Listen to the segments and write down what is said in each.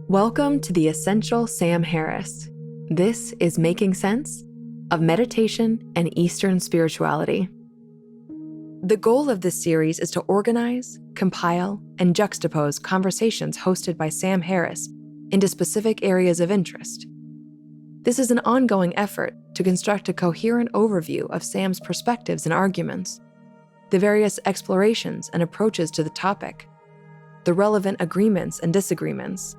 Welcome to the Essential Sam Harris. This is Making Sense of Meditation and Eastern Spirituality. The goal of this series is to organize, compile, and juxtapose conversations hosted by Sam Harris into specific areas of interest. This is an ongoing effort to construct a coherent overview of Sam's perspectives and arguments, the various explorations and approaches to the topic, the relevant agreements and disagreements,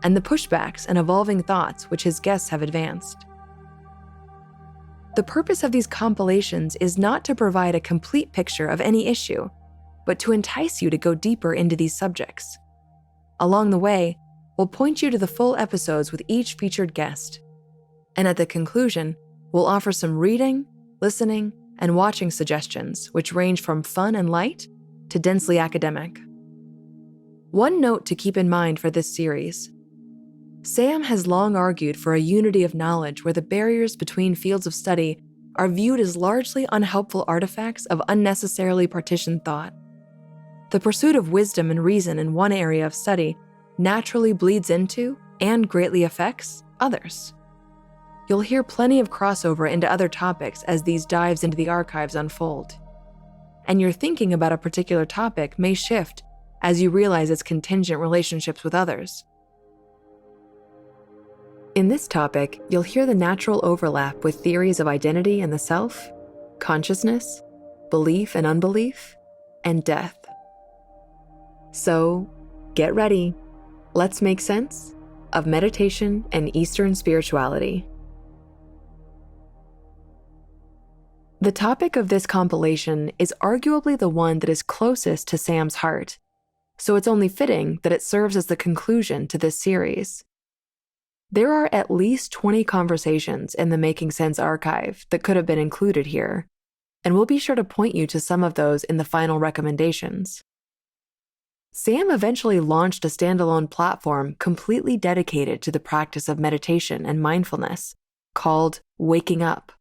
and the pushbacks and evolving thoughts which his guests have advanced. The purpose of these compilations is not to provide a complete picture of any issue, but to entice you to go deeper into these subjects. Along the way, we'll point you to the full episodes with each featured guest. And at the conclusion, we'll offer some reading, listening, and watching suggestions, which range from fun and light to densely academic. One note to keep in mind for this series: Sam has long argued for a unity of knowledge where the barriers between fields of study are viewed as largely unhelpful artifacts of unnecessarily partitioned thought. The pursuit of wisdom and reason in one area of study naturally bleeds into and greatly affects others. You'll hear plenty of crossover into other topics as these dives into the archives unfold. And your thinking about a particular topic may shift as you realize its contingent relationships with others. In this topic, you'll hear the natural overlap with theories of identity and the self, consciousness, belief and unbelief, and death. So, get ready. Let's make sense of meditation and Eastern spirituality. The topic of this compilation is arguably the one that is closest to Sam's heart, so it's only fitting that it serves as the conclusion to this series. There are at least 20 conversations in the Making Sense archive that could have been included here, and we'll be sure to point you to some of those in the final recommendations. Sam eventually launched a standalone platform completely dedicated to the practice of meditation and mindfulness, called Waking Up.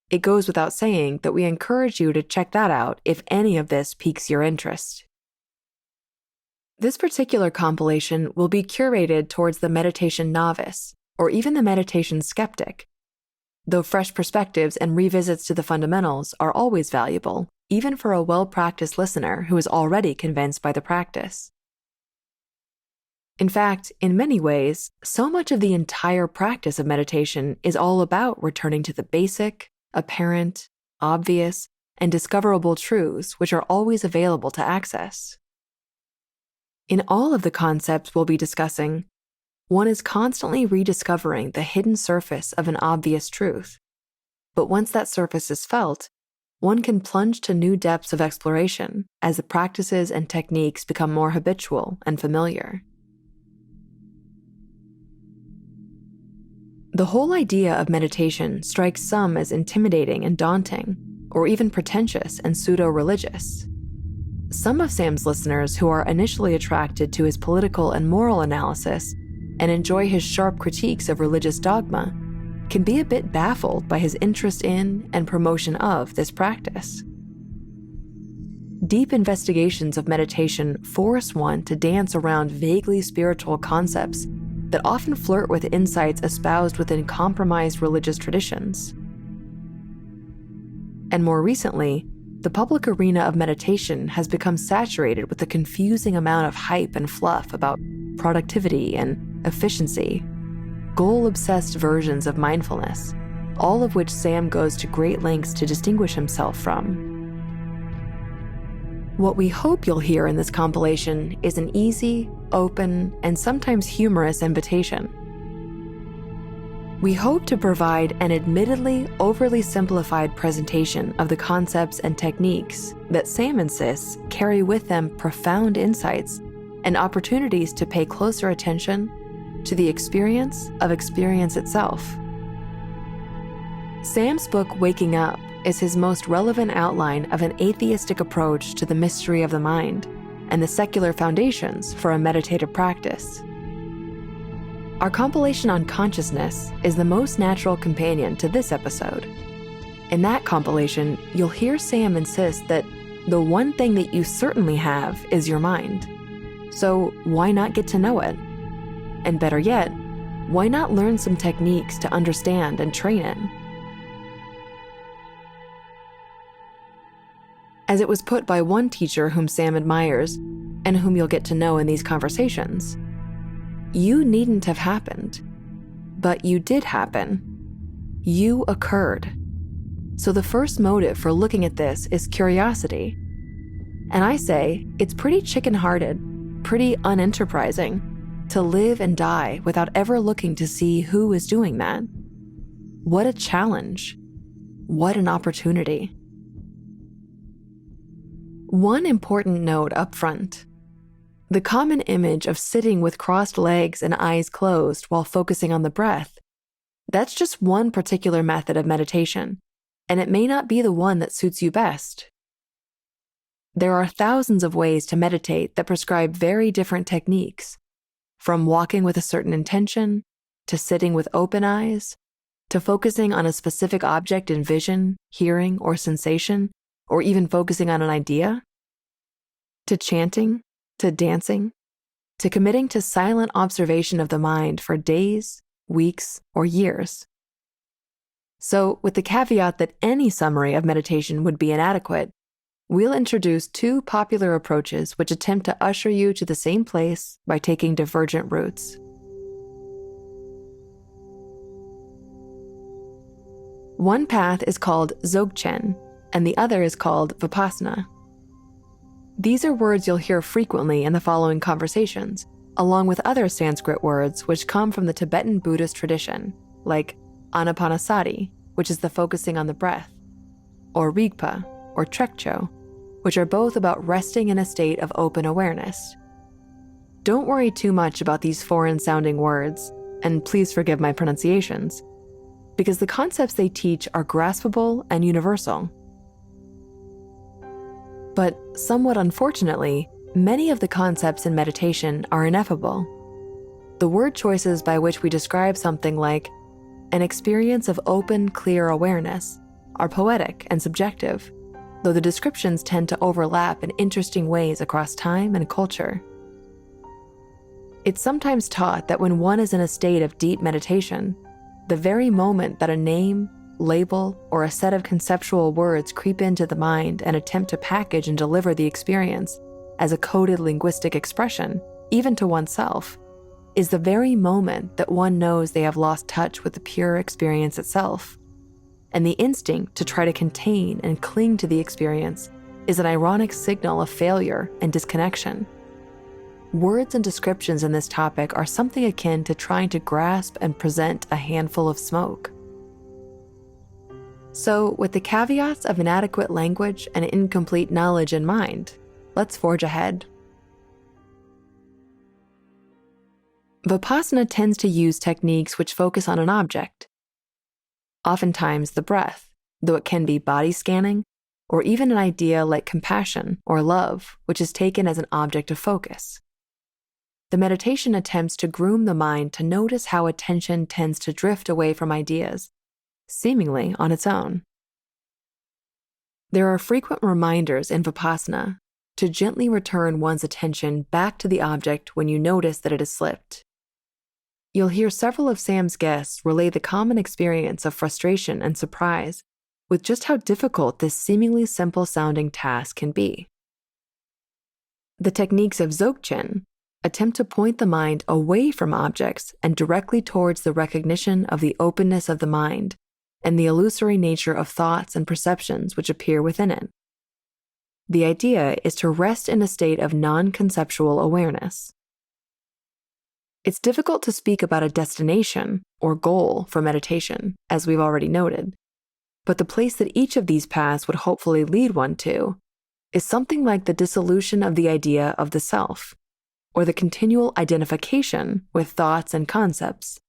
It goes without saying that we encourage you to check that out if any of this piques your interest. This particular compilation will be curated towards the meditation novice, or even the meditation skeptic, though fresh perspectives and revisits to the fundamentals are always valuable, even for a well-practiced listener who is already convinced by the practice. In fact, in many ways, so much of the entire practice of meditation is all about returning to the basic, apparent, obvious, and discoverable truths which are always available to access. In all of the concepts we'll be discussing, one is constantly rediscovering the hidden surface of an obvious truth. But once that surface is felt, one can plunge to new depths of exploration as the practices and techniques become more habitual and familiar. The whole idea of meditation strikes some as intimidating and daunting, or even pretentious and pseudo-religious. Some of Sam's listeners who are initially attracted to his political and moral analysis and enjoy his sharp critiques of religious dogma can be a bit baffled by his interest in and promotion of this practice. Deep investigations of meditation force one to dance around vaguely spiritual concepts that often flirt with insights espoused within compromised religious traditions. And more recently, the public arena of meditation has become saturated with a confusing amount of hype and fluff about productivity and efficiency, goal-obsessed versions of mindfulness, all of which Sam goes to great lengths to distinguish himself from. What we hope you'll hear in this compilation is an easy, open, and sometimes humorous invitation. We hope to provide an admittedly overly simplified presentation of the concepts and techniques that Sam insists carry with them profound insights and opportunities to pay closer attention to the experience of experience itself. Sam's book, Waking Up, is his most relevant outline of an atheistic approach to the mystery of the mind and the secular foundations for a meditative practice. Our compilation on consciousness is the most natural companion to this episode. In that compilation, you'll hear Sam insist that the one thing that you certainly have is your mind. So why not get to know it? And better yet, why not learn some techniques to understand and train it? As it was put by one teacher whom Sam admires, and whom you'll get to know in these conversations, you needn't have happened, but you did happen. You occurred. So the first motive for looking at this is curiosity. And I say it's pretty chicken-hearted, pretty unenterprising, to live and die without ever looking to see who is doing that. What a challenge. What an opportunity. One important note up front. The common image of sitting with crossed legs and eyes closed while focusing on the breath, that's just one particular method of meditation, and it may not be the one that suits you best. There are thousands of ways to meditate that prescribe very different techniques, from walking with a certain intention, to sitting with open eyes, to focusing on a specific object in vision, hearing, or sensation, or even focusing on an idea, to chanting, to dancing, to committing to silent observation of the mind for days, weeks, or years. So, with the caveat that any summary of meditation would be inadequate, we'll introduce two popular approaches which attempt to usher you to the same place by taking divergent routes. One path is called Dzogchen, and the other is called Vipassana. These are words you'll hear frequently in the following conversations, along with other Sanskrit words which come from the Tibetan Buddhist tradition, like Anapanasati, which is the focusing on the breath, or Rigpa, or Trekcho, which are both about resting in a state of open awareness. Don't worry too much about these foreign-sounding words, and please forgive my pronunciations, because the concepts they teach are graspable and universal. But somewhat unfortunately, many of the concepts in meditation are ineffable. The word choices by which we describe something like an experience of open, clear awareness are poetic and subjective, though the descriptions tend to overlap in interesting ways across time and culture. It's sometimes taught that when one is in a state of deep meditation, the very moment that a name, label, or a set of conceptual words creep into the mind and attempt to package and deliver the experience as a coded linguistic expression, even to oneself, is the very moment that one knows they have lost touch with the pure experience itself. And the instinct to try to contain and cling to the experience is an ironic signal of failure and disconnection. Words and descriptions in this topic are something akin to trying to grasp and present a handful of smoke. So, with the caveats of inadequate language and incomplete knowledge in mind, let's forge ahead. Vipassana tends to use techniques which focus on an object, oftentimes the breath, though it can be body scanning, or even an idea like compassion or love, which is taken as an object of focus. The meditation attempts to groom the mind to notice how attention tends to drift away from ideas, seemingly on its own. There are frequent reminders in Vipassana to gently return one's attention back to the object when you notice that it has slipped. You'll hear several of Sam's guests relay the common experience of frustration and surprise with just how difficult this seemingly simple-sounding task can be. The techniques of Dzogchen attempt to point the mind away from objects and directly towards the recognition of the openness of the mind and the illusory nature of thoughts and perceptions which appear within it. The idea is to rest in a state of non-conceptual awareness. It's difficult to speak about a destination or goal for meditation, as we've already noted, but the place that each of these paths would hopefully lead one to is something like the dissolution of the idea of the self, or the continual identification with thoughts and concepts.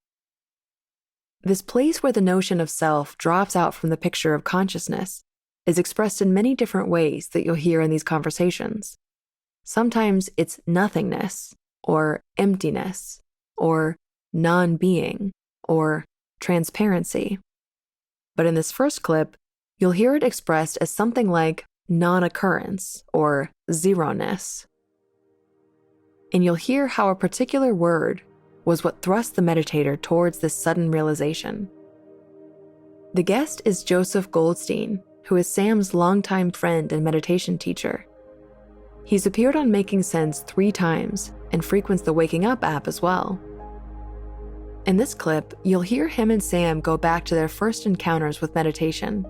This place where the notion of self drops out from the picture of consciousness is expressed in many different ways that you'll hear in these conversations. Sometimes it's nothingness, or emptiness, or non-being, or transparency. But in this first clip, you'll hear it expressed as something like non-occurrence, or zero-ness. And you'll hear how a particular word, was what thrust the meditator towards this sudden realization. The guest is Joseph Goldstein, who is Sam's longtime friend and meditation teacher. He's appeared on Making Sense 3 times and frequents the Waking Up app as well. In this clip, you'll hear him and Sam go back to their first encounters with meditation.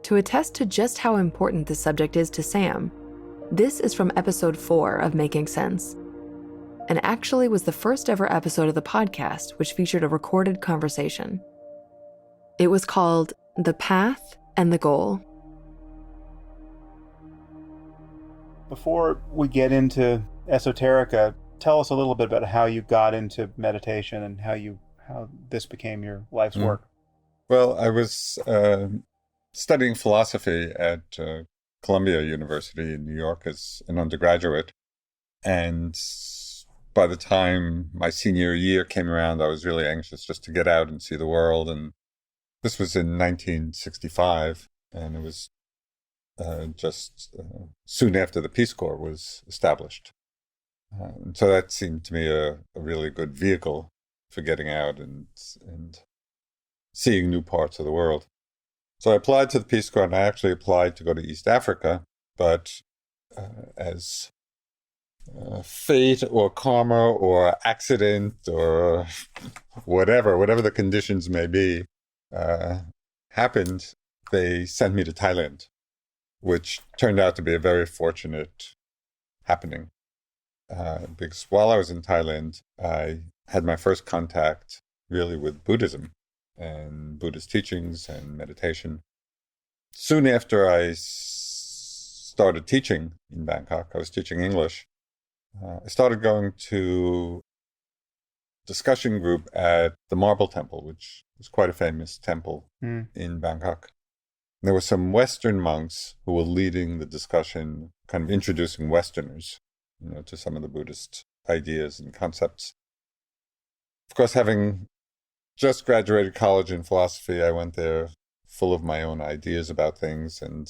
To attest to just how important this subject is to Sam, this is from episode 4 of Making Sense, and actually was the first ever episode of the podcast which featured a recorded conversation. It was called The Path and the Goal. Before we get into esoterica, tell us a little bit about how you got into meditation and how this became your life's work. Well, I was studying philosophy at Columbia University in New York as an undergraduate. And by the time my senior year came around, I was really anxious just to get out and see the world. And this was in 1965, and it was just soon after the Peace Corps was established. And so that seemed to me a really good vehicle for getting out and seeing new parts of the world. So I applied to the Peace Corps, and I actually applied to go to East Africa, but as fate or karma or accident or whatever the conditions may be, happened, they sent me to Thailand, which turned out to be a very fortunate happening. Because while I was in Thailand, I had my first contact really with Buddhism and Buddhist teachings and meditation. Soon after I started teaching in Bangkok, I was teaching English. I started going to discussion group at the Marble Temple, which is quite a famous temple in Bangkok. There were some Western monks who were leading the discussion, kind of introducing Westerners, to some of the Buddhist ideas and concepts. Of course, having just graduated college in philosophy, I went there full of my own ideas about things, and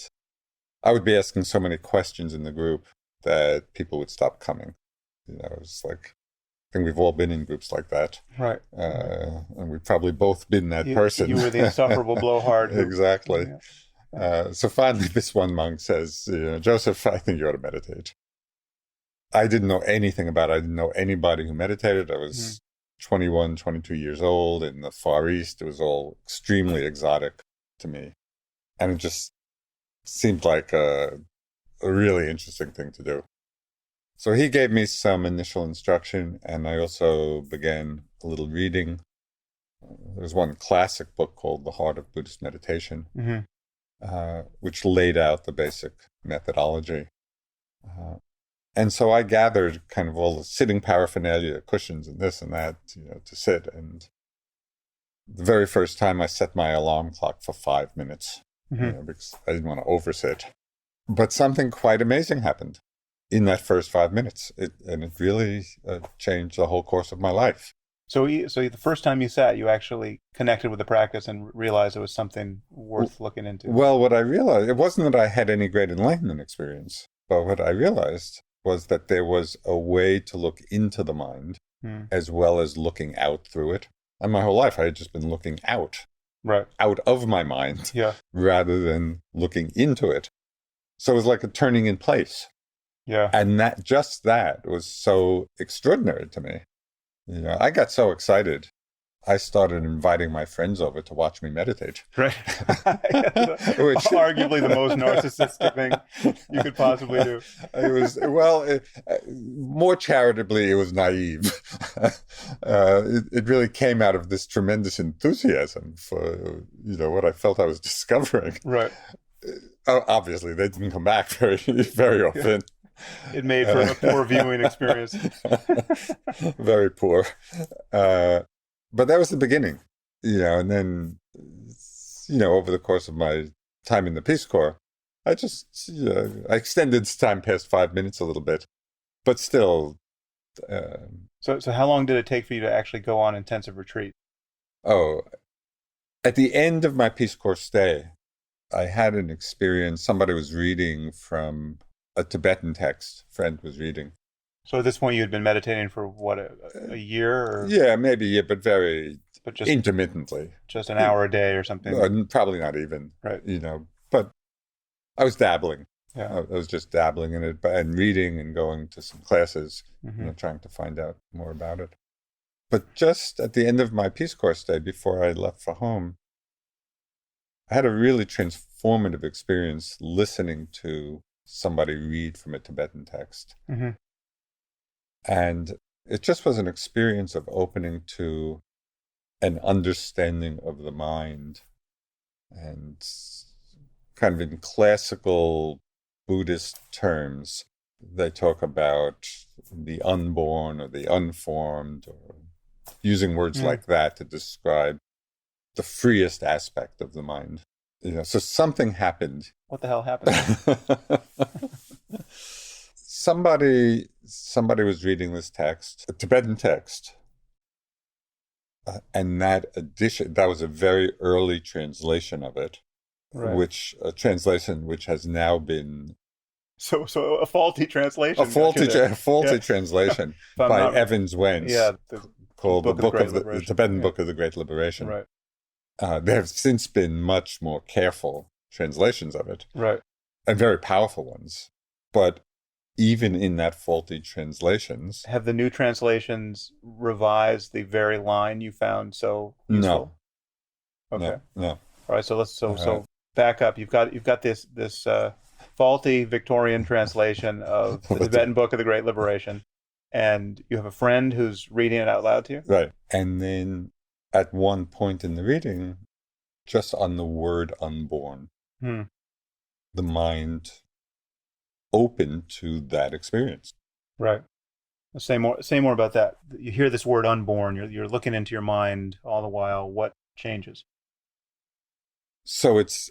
I would be asking so many questions in the group that people would stop coming. It was like, I think we've all been in groups like that. Right. And we've probably both been that person. You were the insufferable blowhard. Exactly. Yeah. So finally, this one monk says, Joseph, I think you ought to meditate. I didn't know anything about it. I didn't know anybody who meditated. I was 21, 22 years old in the Far East. It was all extremely exotic to me. And it just seemed like a really interesting thing to do. So he gave me some initial instruction, and I also began a little reading. There's one classic book called The Heart of Buddhist Meditation, which laid out the basic methodology. And so I gathered kind of all the sitting paraphernalia, cushions and this and that, to sit. And the very first time I set my alarm clock for 5 minutes, because I didn't want to oversit. But something quite amazing happened in that first 5 minutes. It really changed the whole course of my life. So the first time you sat, you actually connected with the practice and realized it was something worth looking into. Well, what I realized, it wasn't that I had any great enlightenment experience, but what I realized was that there was a way to look into the mind as well as looking out through it. And my whole life, I had just been looking out of my mind rather than looking into it. So it was like a turning in place. Yeah. And that was so extraordinary to me. I got so excited. I started inviting my friends over to watch me meditate. Right. Which, arguably the most narcissistic thing you could possibly do. It was, more charitably, it was naive. It really came out of this tremendous enthusiasm for, what I felt I was discovering. Right. Obviously, they didn't come back very, very often. It made for a poor viewing experience. Very poor. But that was the beginning, and then, over the course of my time in the Peace Corps, I just, I extended time past 5 minutes a little bit, but still. So how long did it take for you to actually go on intensive retreat? Oh, at the end of my Peace Corps stay, I had an experience. Somebody was reading from a Tibetan text. A friend was reading. So at this point, you had been meditating for what, a year, or Yeah, maybe, yeah, but very but just intermittently. just an hour a day or something? Probably not even, Right. but I was dabbling. Yeah. I was just dabbling in it and reading and going to some classes, Mm-hmm. trying to find out more about it. But just at the end of my Peace Corps stay, before I left for home, I had a really transformative experience listening to somebody read from a Tibetan text. Mm-hmm. And it just was an experience of opening to an understanding of the mind. And kind of in classical Buddhist terms, they talk about the unborn or the unformed, or using words like that to describe the freest aspect of the mind. So something happened. What the hell happened? Somebody was reading this text, a Tibetan text, and that was a very early translation of it, Right. a translation which has now been So a faulty translation. a faulty Yeah. translation If I'm by not- Evans Wentz, Yeah. called the Book of the Great the Liberation. Tibetan Yeah. Book of the Great Liberation. Right. There have since been much more careful translations of it, Right. and very powerful ones. But even in that faulty translations, Have the new translations revised the very line you found so useful? No. Okay. No. All right. So so back up. You've got this faulty Victorian translation of the Tibetan Book of the Great Liberation, and you have a friend who's reading it out loud to you. Right. And then at one point in the reading, just on the word unborn, the mind open to that experience. Right. Say more about that. You hear this word unborn, you're looking into your mind all the while. What changes? So it's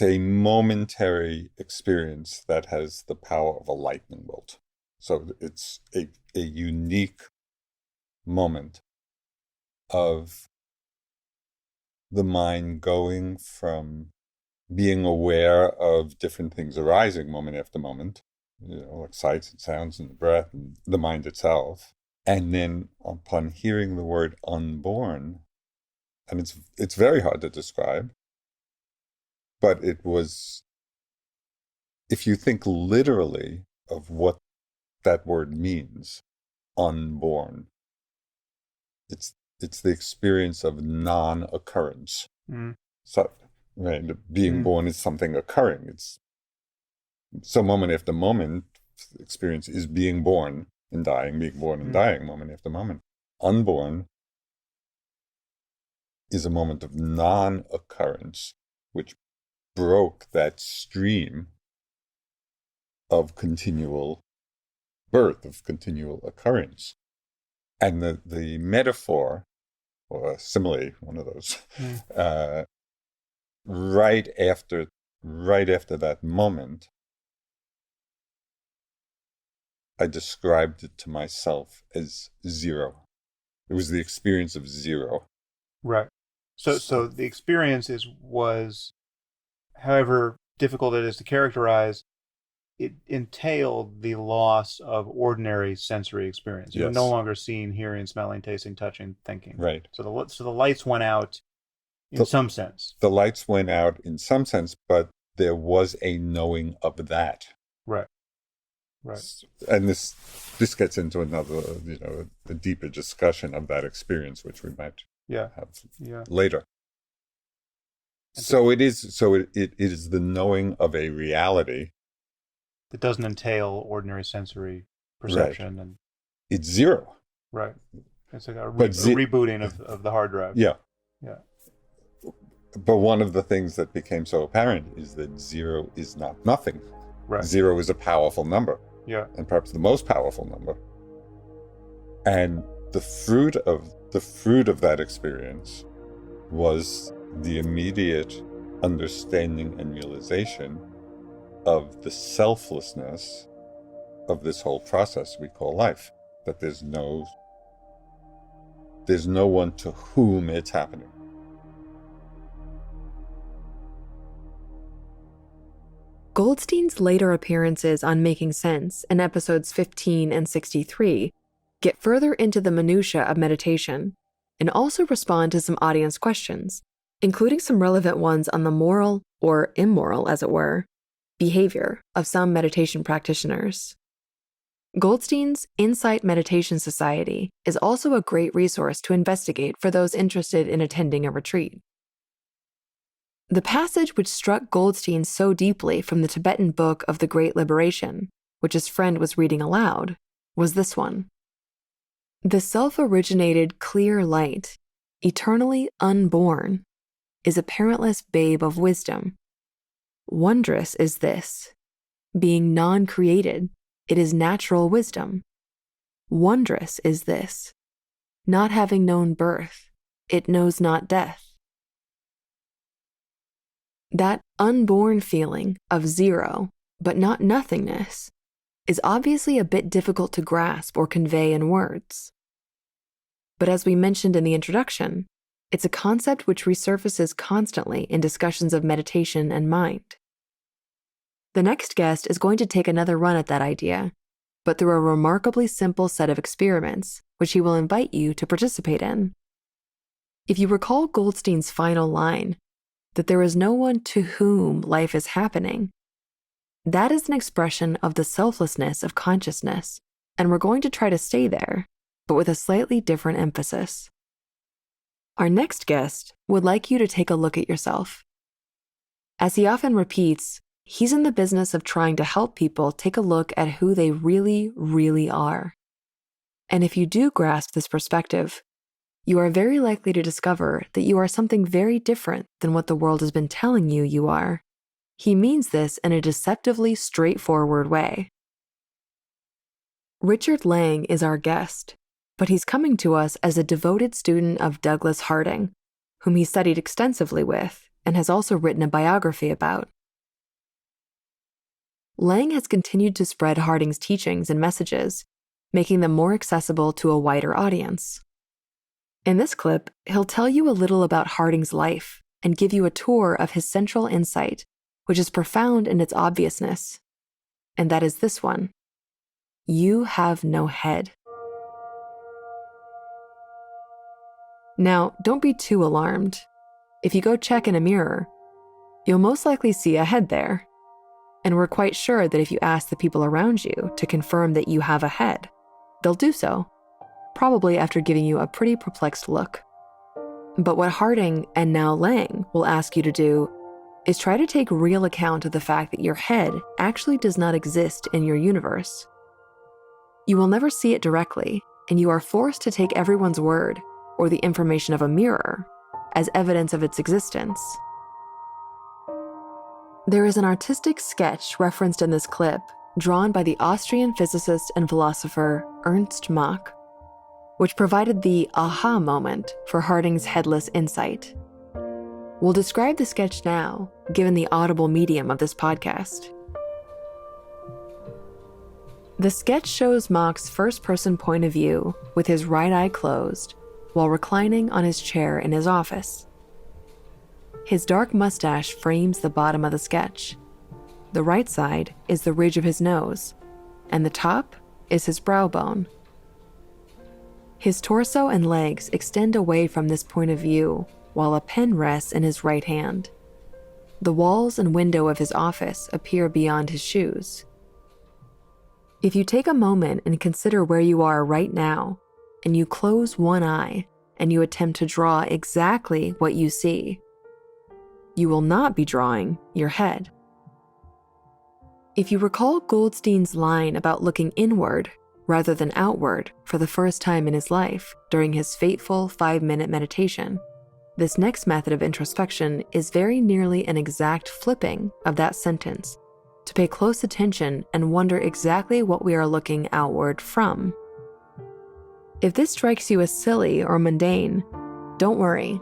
a momentary experience that has the power of a lightning bolt. So it's a unique moment of the mind going from being aware of different things arising moment after moment, like sights and sounds and the breath and the mind itself. And then upon hearing the word unborn, and it's very hard to describe, but it was, if you think literally of what that word means, unborn, it's the experience of non-occurrence. So, right, being born is something occurring. It's so moment after moment, experience is being born and dying, being born and dying, moment after moment. Unborn is a moment of non-occurrence, which broke that stream of continual birth, of continual occurrence. And the metaphor, or a simile, one of those, right after that moment, I described it to myself as zero. It was the experience of zero. Right. So the experience was, however difficult it is to characterize, it entailed the loss of ordinary sensory experience. You're no longer seeing, hearing, smelling, tasting, touching, thinking. Right. So the lights went out in some sense. The lights went out in some sense, but there was a knowing of that. Right. Right. And this gets into another, a deeper discussion of that experience, which we might have later. So it is the knowing of a reality that doesn't entail ordinary sensory perception, and it's zero. Right. It's like a rebooting of the hard drive. Yeah. Yeah. But one of the things that became so apparent is that zero is not nothing. Right. Zero is a powerful number. Yeah. And perhaps the most powerful number. And the fruit of that experience was the immediate understanding and realization of the selflessness of this whole process we call life. That there's no one to whom it's happening. Goldstein's later appearances on Making Sense in episodes 15 and 63 get further into the minutiae of meditation and also respond to some audience questions, including some relevant ones on the moral, or immoral as it were, behavior of some meditation practitioners. Goldstein's Insight Meditation Society is also a great resource to investigate for those interested in attending a retreat. The passage which struck Goldstein so deeply from the Tibetan Book of the Great Liberation, which his friend was reading aloud, was this one. The self-originated clear light, eternally unborn, is a parentless babe of wisdom. Wondrous is this. Being non-created, it is natural wisdom. Wondrous is this. Not having known birth, it knows not death. That unborn feeling of zero, but not nothingness, is obviously a bit difficult to grasp or convey in words. But as we mentioned in the introduction, it's a concept which resurfaces constantly in discussions of meditation and mind. The next guest is going to take another run at that idea, but through a remarkably simple set of experiments, which he will invite you to participate in. If you recall Goldstein's final line, that there is no one to whom life is happening, that is an expression of the selflessness of consciousness, and we're going to try to stay there, but with a slightly different emphasis. Our next guest would like you to take a look at yourself. As he often repeats, he's in the business of trying to help people take a look at who they really, really are. And if you do grasp this perspective, you are very likely to discover that you are something very different than what the world has been telling you you are. He means this in a deceptively straightforward way. Richard Lang is our guest, but he's coming to us as a devoted student of Douglas Harding, whom he studied extensively with and has also written a biography about. Lang has continued to spread Harding's teachings and messages, making them more accessible to a wider audience. In this clip, he'll tell you a little about Harding's life and give you a tour of his central insight, which is profound in its obviousness. And that is this one. You have no head. Now, don't be too alarmed. If you go check in a mirror, you'll most likely see a head there. And we're quite sure that if you ask the people around you to confirm that you have a head, they'll do so, probably after giving you a pretty perplexed look. But what Harding and now Lang will ask you to do is try to take real account of the fact that your head actually does not exist in your universe. You will never see it directly, and you are forced to take everyone's word, or the information of a mirror, as evidence of its existence. There is an artistic sketch referenced in this clip drawn by the Austrian physicist and philosopher Ernst Mach, which provided the aha moment for Harding's headless insight. We'll describe the sketch now, given the audible medium of this podcast. The sketch shows Mach's first-person point of view with his right eye closed while reclining on his chair in his office. His dark mustache frames the bottom of the sketch. The right side is the ridge of his nose, and the top is his brow bone. His torso and legs extend away from this point of view while a pen rests in his right hand. The walls and window of his office appear beyond his shoes. If you take a moment and consider where you are right now, and you close one eye and you attempt to draw exactly what you see, you will not be drawing your head. If you recall Goldstein's line about looking inward rather than outward for the first time in his life during his fateful 5-minute meditation, this next method of introspection is very nearly an exact flipping of that sentence to pay close attention and wonder exactly what we are looking outward from. If this strikes you as silly or mundane, don't worry.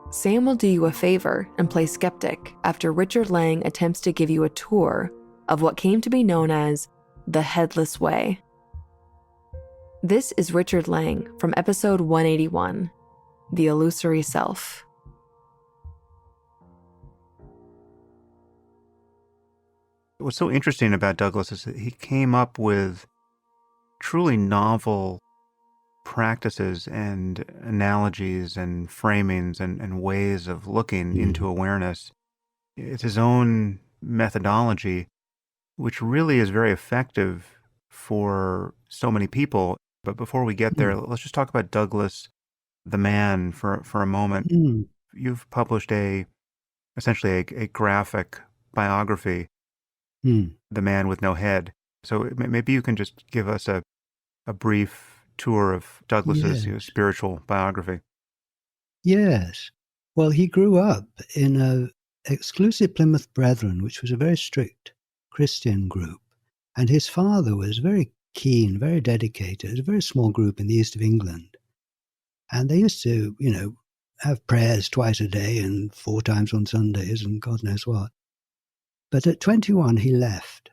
Sam will do you a favor and play skeptic after Richard Lang attempts to give you a tour of what came to be known as the headless way. This is Richard Lang from episode 181, The Illusory Self. What's so interesting about Douglas is that he came up with truly novel practices and analogies and framings and ways of looking into awareness. It's his own methodology, which really is very effective for so many people. But before we get there, let's just talk about Douglas, the man, for a moment. You've published essentially a graphic biography, The Man with No Head. So maybe you can just give us a brief tour of Douglas's spiritual biography. Yes. Well, he grew up in a exclusive Plymouth Brethren, which was a very strict Christian group. And his father was very keen, very dedicated. It was a very small group in the east of England. And they used to, have prayers twice a day and 4 times on Sundays and God knows what. But at 21, he left.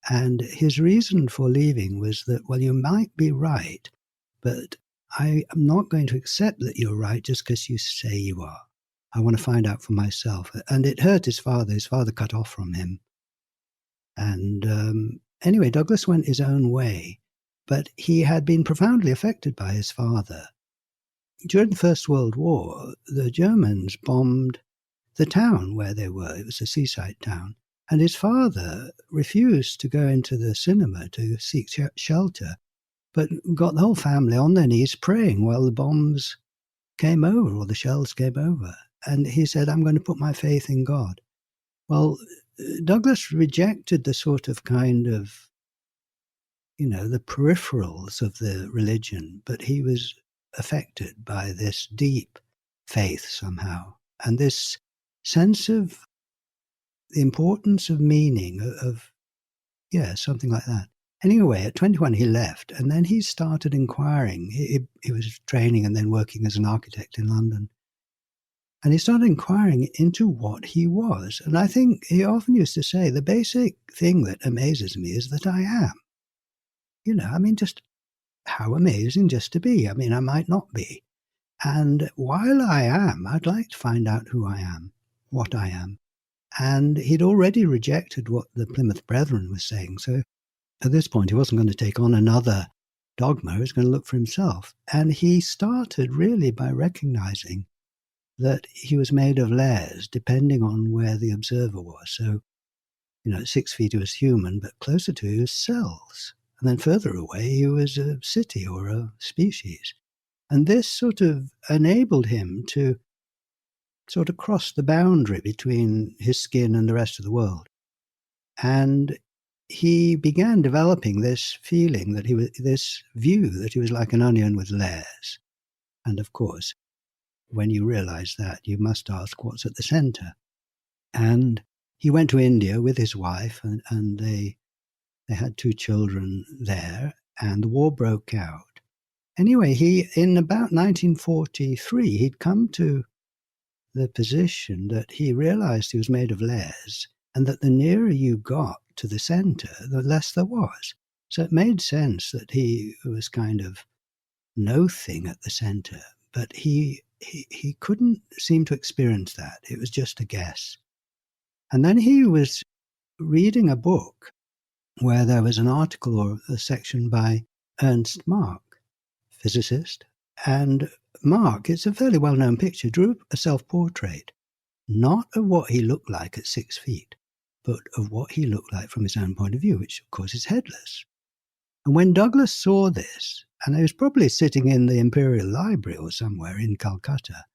And his reason for leaving was that, well, you might be right, but I am not going to accept that you're right just because you say you are. I want to find out for myself. And it hurt his father. His father cut off from him. And anyway, Douglas went his own way, but he had been profoundly affected by his father. During the First World War, the Germans bombed the town where they were. It was a seaside town. And his father refused to go into the cinema to seek shelter, but got the whole family on their knees praying while the bombs came over or the shells came over. And he said, I'm going to put my faith in God. Well, Douglas rejected the sort of kind of, the peripherals of the religion, but he was affected by this deep faith somehow. And this sense of the importance of meaning, something like that. Anyway, at 21, he left, and then he started inquiring. He was training and then working as an architect in London. And he started inquiring into what he was. And I think he often used to say, the basic thing that amazes me is that I am. Just how amazing just to be. I might not be. And while I am, I'd like to find out who I am, what I am. And he'd already rejected what the Plymouth Brethren was saying. So at this point, he wasn't going to take on another dogma. He was going to look for himself. And he started really by recognizing that he was made of layers, depending on where the observer was. So, at 6 feet he was human, but closer to he was cells. And then further away, he was a city or a species. And this sort of enabled him to sort of cross the boundary between his skin and the rest of the world. And he began developing this feeling that this view that he was like an onion with layers. And of course, when you realize that, you must ask what's at the center. And he went to India with his wife, and they had 2 children there, and the war broke out. Anyway, in about 1943, he'd come to the position that he realized he was made of layers, and that the nearer you got to the center, the less there was. So it made sense that he was kind of no thing at the center, but he couldn't seem to experience that. It was just a guess. And then he was reading a book where there was an article or a section by Ernst Mach, physicist, and Mark, it's a fairly well-known picture, drew a self-portrait, not of what he looked like at 6 feet, but of what he looked like from his own point of view, which, of course, is headless. And when Douglas saw this, and he was probably sitting in the Imperial Library or somewhere in Calcutta,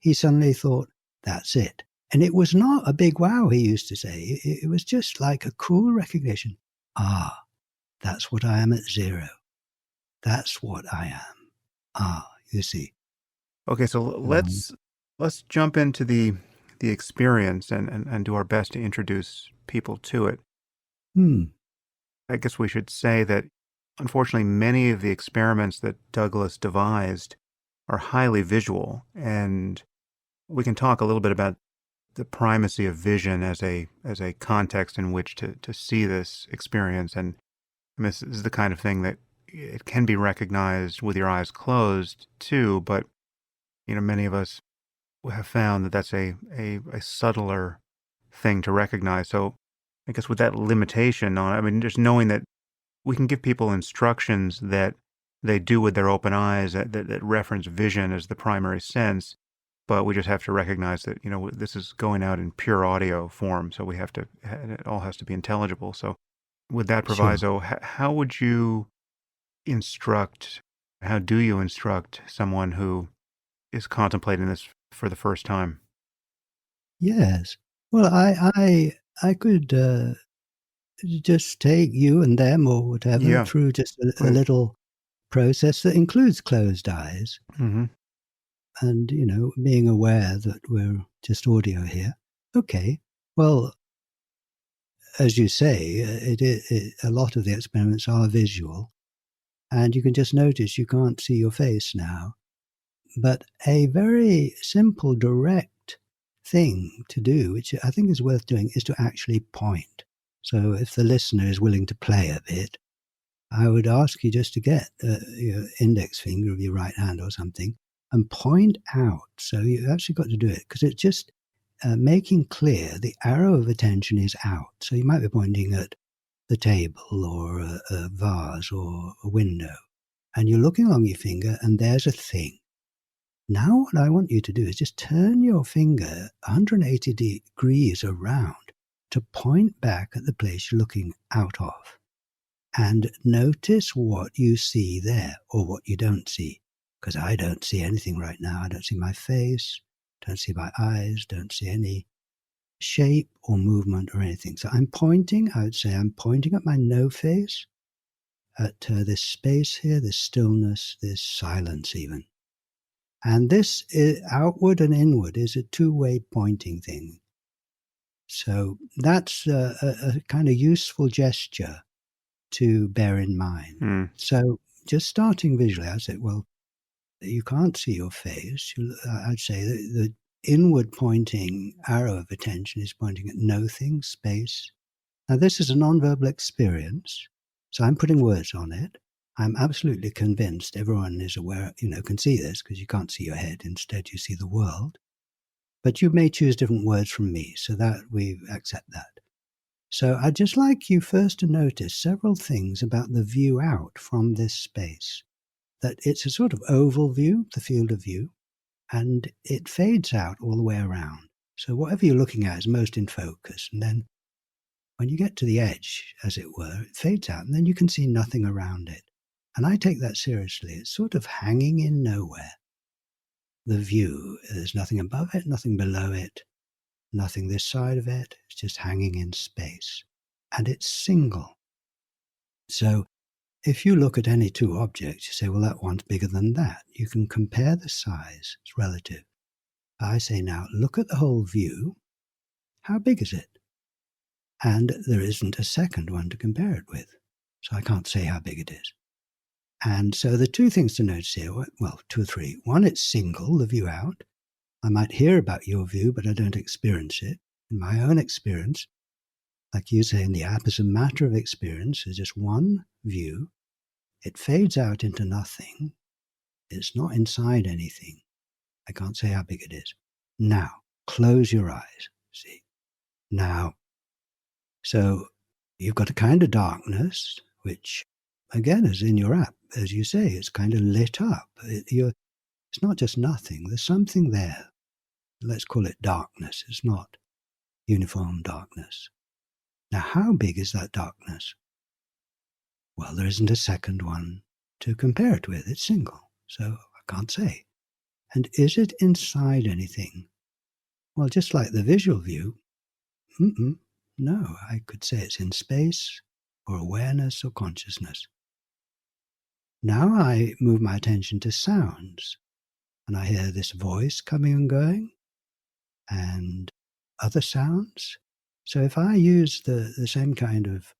he suddenly thought, that's it. And it was not a big wow, he used to say. It was just like a cool recognition. Ah, that's what I am at 0. That's what I am. Ah, you see. Okay, so let's jump into the experience and do our best to introduce people to it. I guess we should say that, unfortunately, many of the experiments that Douglas devised are highly visual, and we can talk a little bit about the primacy of vision as a context in which to see this experience. And this is the kind of thing that it can be recognized with your eyes closed too, but many of us have found that that's a subtler thing to recognize. So I guess with that limitation on, I mean, just knowing that we can give people instructions that they do with their open eyes that reference vision as the primary sense, but we just have to recognize that, this is going out in pure audio form, so it all has to be intelligible. So with that Sure. proviso, how would you how do you instruct someone who is contemplating this for the first time? Yes. Well, I could just take you and them or whatever Yeah, through just a please. little process that includes closed eyes Mm-hmm. and, being aware that we're just audio here. Okay. Well, as you say, a lot of the experiments are visual, and you can just notice you can't see your face now. But a very simple, direct thing to do, which I think is worth doing, is to actually point. So if the listener is willing to play a bit, I would ask you just to get your index finger of your right hand or something and point out. So you've actually got to do it because it's just making clear the arrow of attention is out. So you might be pointing at the table or a vase or a window, and you're looking along your finger and there's a thing. Now what I want you to do is just turn your finger 180 degrees around to point back at the place you're looking out of. And notice what you see there or what you don't see. Because I don't see anything right now. I don't see my face, don't see my eyes, don't see any shape or movement or anything. So I would say I'm pointing at my no face, at this space here, this stillness, this silence even. And this outward and inward is a two-way pointing thing. So that's a kind of useful gesture to bear in mind. Mm. So just starting visually, I'd say, well, you can't see your face. I'd say the inward pointing arrow of attention is pointing at nothing, space. Now, this is a nonverbal experience, so I'm putting words on it. I'm absolutely convinced everyone is aware, can see this because you can't see your head. Instead, you see the world. But you may choose different words from me, so that we accept that. So I'd just like you first to notice several things about the view out from this space. That it's a sort of oval view, the field of view, and it fades out all the way around. So whatever you're looking at is most in focus. And then when you get to the edge, as it were, it fades out, and then you can see nothing around it. And I take that seriously. It's sort of hanging in nowhere. The view, there's nothing above it, nothing below it, nothing this side of it. It's just hanging in space. And it's single. So if you look at any two objects, you say, well, that one's bigger than that. You can compare the size. It's relative. I say now, look at the whole view. How big is it? And there isn't a second one to compare it with. So I can't say how big it is. And so the two things to notice here, well, two or three. One, it's single, the view out. I might hear about your view, but I don't experience it. In my own experience, like you say in the app, as a matter of experience, there's just one view. It fades out into nothing. It's not inside anything. I can't say how big it is. Now, close your eyes. See? Now, so you've got a kind of darkness, which, again, is in your app. As you say, it's kind of lit up. It's not just nothing. There's something there. Let's call it darkness. It's not uniform darkness. Now, how big is that darkness? Well, there isn't a second one to compare it with. It's single, so I can't say. And is it inside anything? Well, just like the visual view, no, I could say it's in space or awareness or consciousness. Now I move my attention to sounds, and I hear this voice coming and going, and other sounds. So if I use the same kind of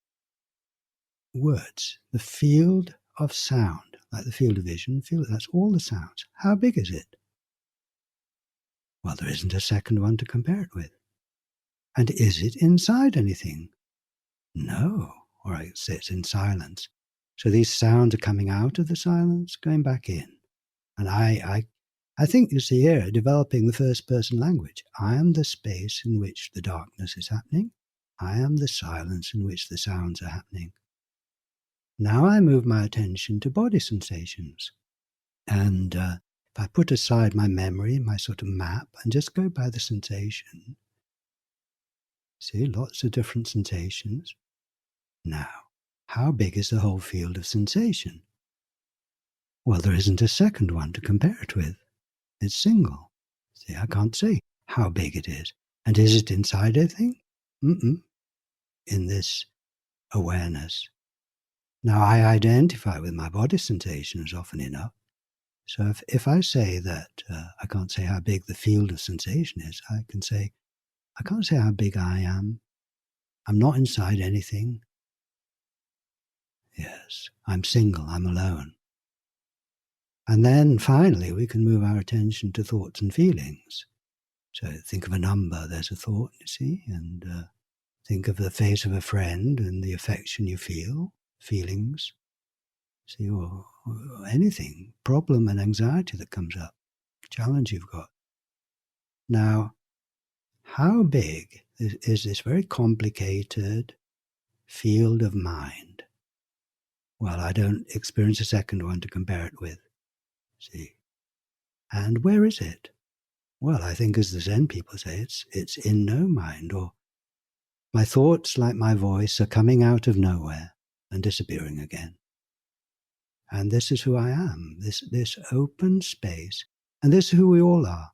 words, the field of sound, like the field of vision, that's all the sounds. How big is it? Well, there isn't a second one to compare it with. And is it inside anything? No, or I say it's in silence. So these sounds are coming out of the silence, going back in. And I think you see here, developing the first person language. I am the space in which the darkness is happening. I am the silence in which the sounds are happening. Now I move my attention to body sensations. And if I put aside my memory, my sort of map, and just go by the sensation, see, lots of different sensations. Now, how big is the whole field of sensation? Well, there isn't a second one to compare it with. It's single. See, I can't say how big it is. And is it inside everything? In this awareness. Now, I identify with my body sensations often enough. So if I say that I can't say how big the field of sensation is, I can say, I can't say how big I am. I'm not inside anything. Yes, I'm single, I'm alone. And then finally, we can move our attention to thoughts and feelings. So think of a number, there's a thought, you see, and think of the face of a friend and the affection you feel, feelings, see, or anything, problem and anxiety that comes up, challenge you've got. Now, how big is this very complicated field of mind? Well, I don't experience a second one to compare it with. See? And where is it? Well, I think as the Zen people say, it's in no mind, or my thoughts, like my voice, are coming out of nowhere and disappearing again. And this is who I am, this open space. And this is who we all are,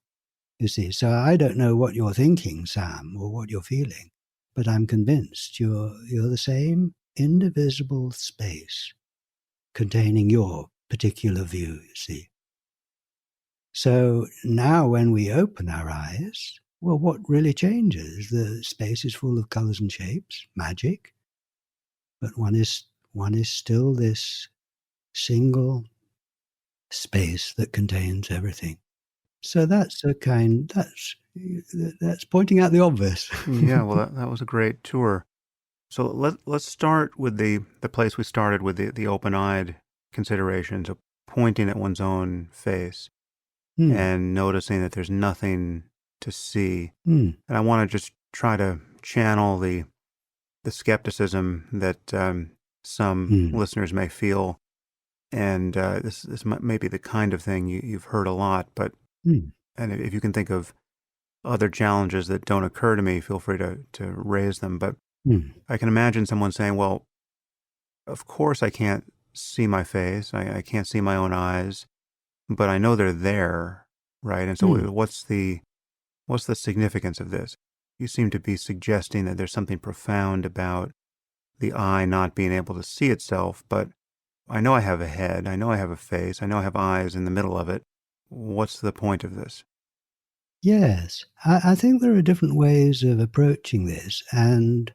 you see. So I don't know what you're thinking, Sam, or what you're feeling, but I'm convinced you're the same indivisible space containing your particular view, you see. So now when we open our eyes, well, what really changes? The space is full of colors and shapes, magic, but one is still this single space that contains everything. So that's pointing out the obvious. Yeah, well, that was a great tour. So let's start with the place we started with, the open-eyed considerations of pointing at one's own face and noticing that there's nothing to see. And I want to just try to channel the skepticism that some listeners may feel. And this may be the kind of thing you've heard a lot, but and if you can think of other challenges that don't occur to me, feel free to raise them. But I can imagine someone saying, well, of course I can't see my face. I can't see my own eyes, but I know they're there, right? And so what's the significance of this? You seem to be suggesting that there's something profound about the eye not being able to see itself, but I know I have a head, I know I have a face, I know I have eyes in the middle of it. What's the point of this? Yes, I think there are different ways of approaching this, and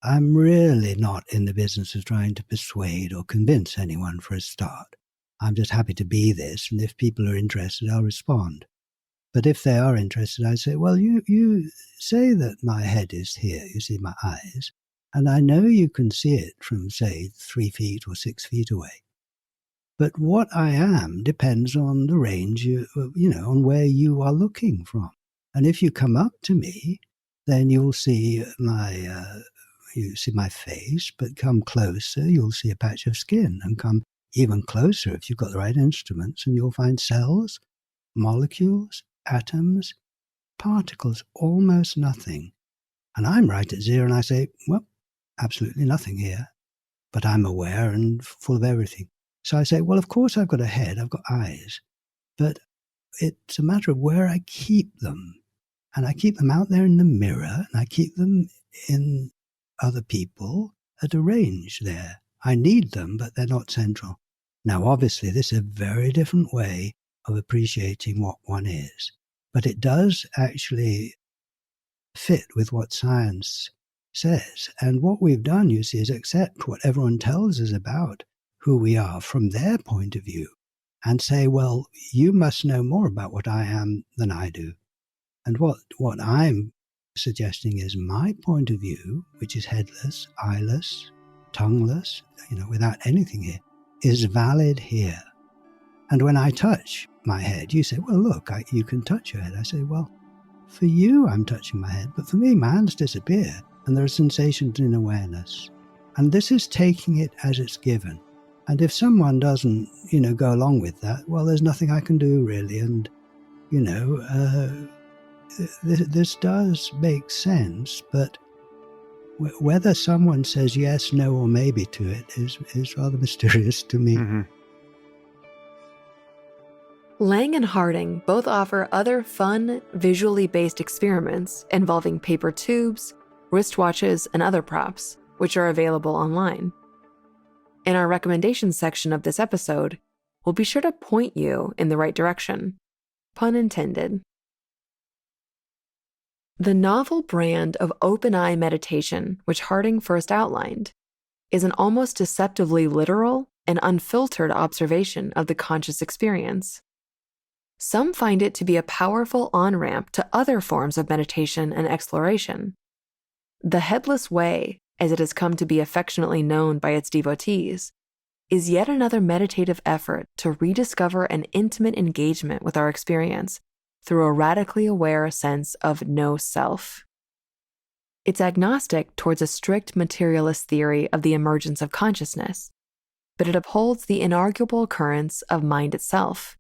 I'm really not in the business of trying to persuade or convince anyone for a start. I'm just happy to be this, and if people are interested, I'll respond. But if they are interested, I say, well, you say that my head is here, you see my eyes, and I know you can see it from, say, 3 feet or 6 feet away. But what I am depends on the range, on where you are looking from. And if you come up to me, then you'll see my face, but come closer, you'll see a patch of skin, and come even closer if you've got the right instruments, and you'll find cells, molecules, atoms, particles, almost nothing. And I'm right at zero, and I say, well, absolutely nothing here, but I'm aware and full of everything. So I say, well, of course I've got a head, I've got eyes, but it's a matter of where I keep them. And I keep them out there in the mirror, and I keep them in other people at a range there. I need them, but they're not central. Now, obviously, this is a very different way of appreciating what one is, but it does actually fit with what science says. And what we've done, you see, is accept what everyone tells us about who we are from their point of view and say, well, you must know more about what I am than I do. And what I'm suggesting is my point of view, which is headless, eyeless, tongueless, without anything here, is valid here. And when I touch my head, you say, well, look, you can touch your head. I say, well, for you, I'm touching my head, but for me, my hands disappear. and there are sensations in awareness. And this is taking it as it's given. And if someone doesn't, go along with that, well, there's nothing I can do really. And, this does make sense, but whether someone says yes, no, or maybe to it is rather mysterious to me. Mm-hmm. Lang and Harding both offer other fun, visually based experiments involving paper tubes, wristwatches, and other props, which are available online. In our recommendations section of this episode, we'll be sure to point you in the right direction. Pun intended. The novel brand of open-eye meditation, which Harding first outlined, is an almost deceptively literal and unfiltered observation of the conscious experience. Some find it to be a powerful on-ramp to other forms of meditation and exploration. The headless way, as it has come to be affectionately known by its devotees, is yet another meditative effort to rediscover an intimate engagement with our experience through a radically aware sense of no self. It's agnostic towards a strict materialist theory of the emergence of consciousness, but it upholds the inarguable occurrence of mind itself,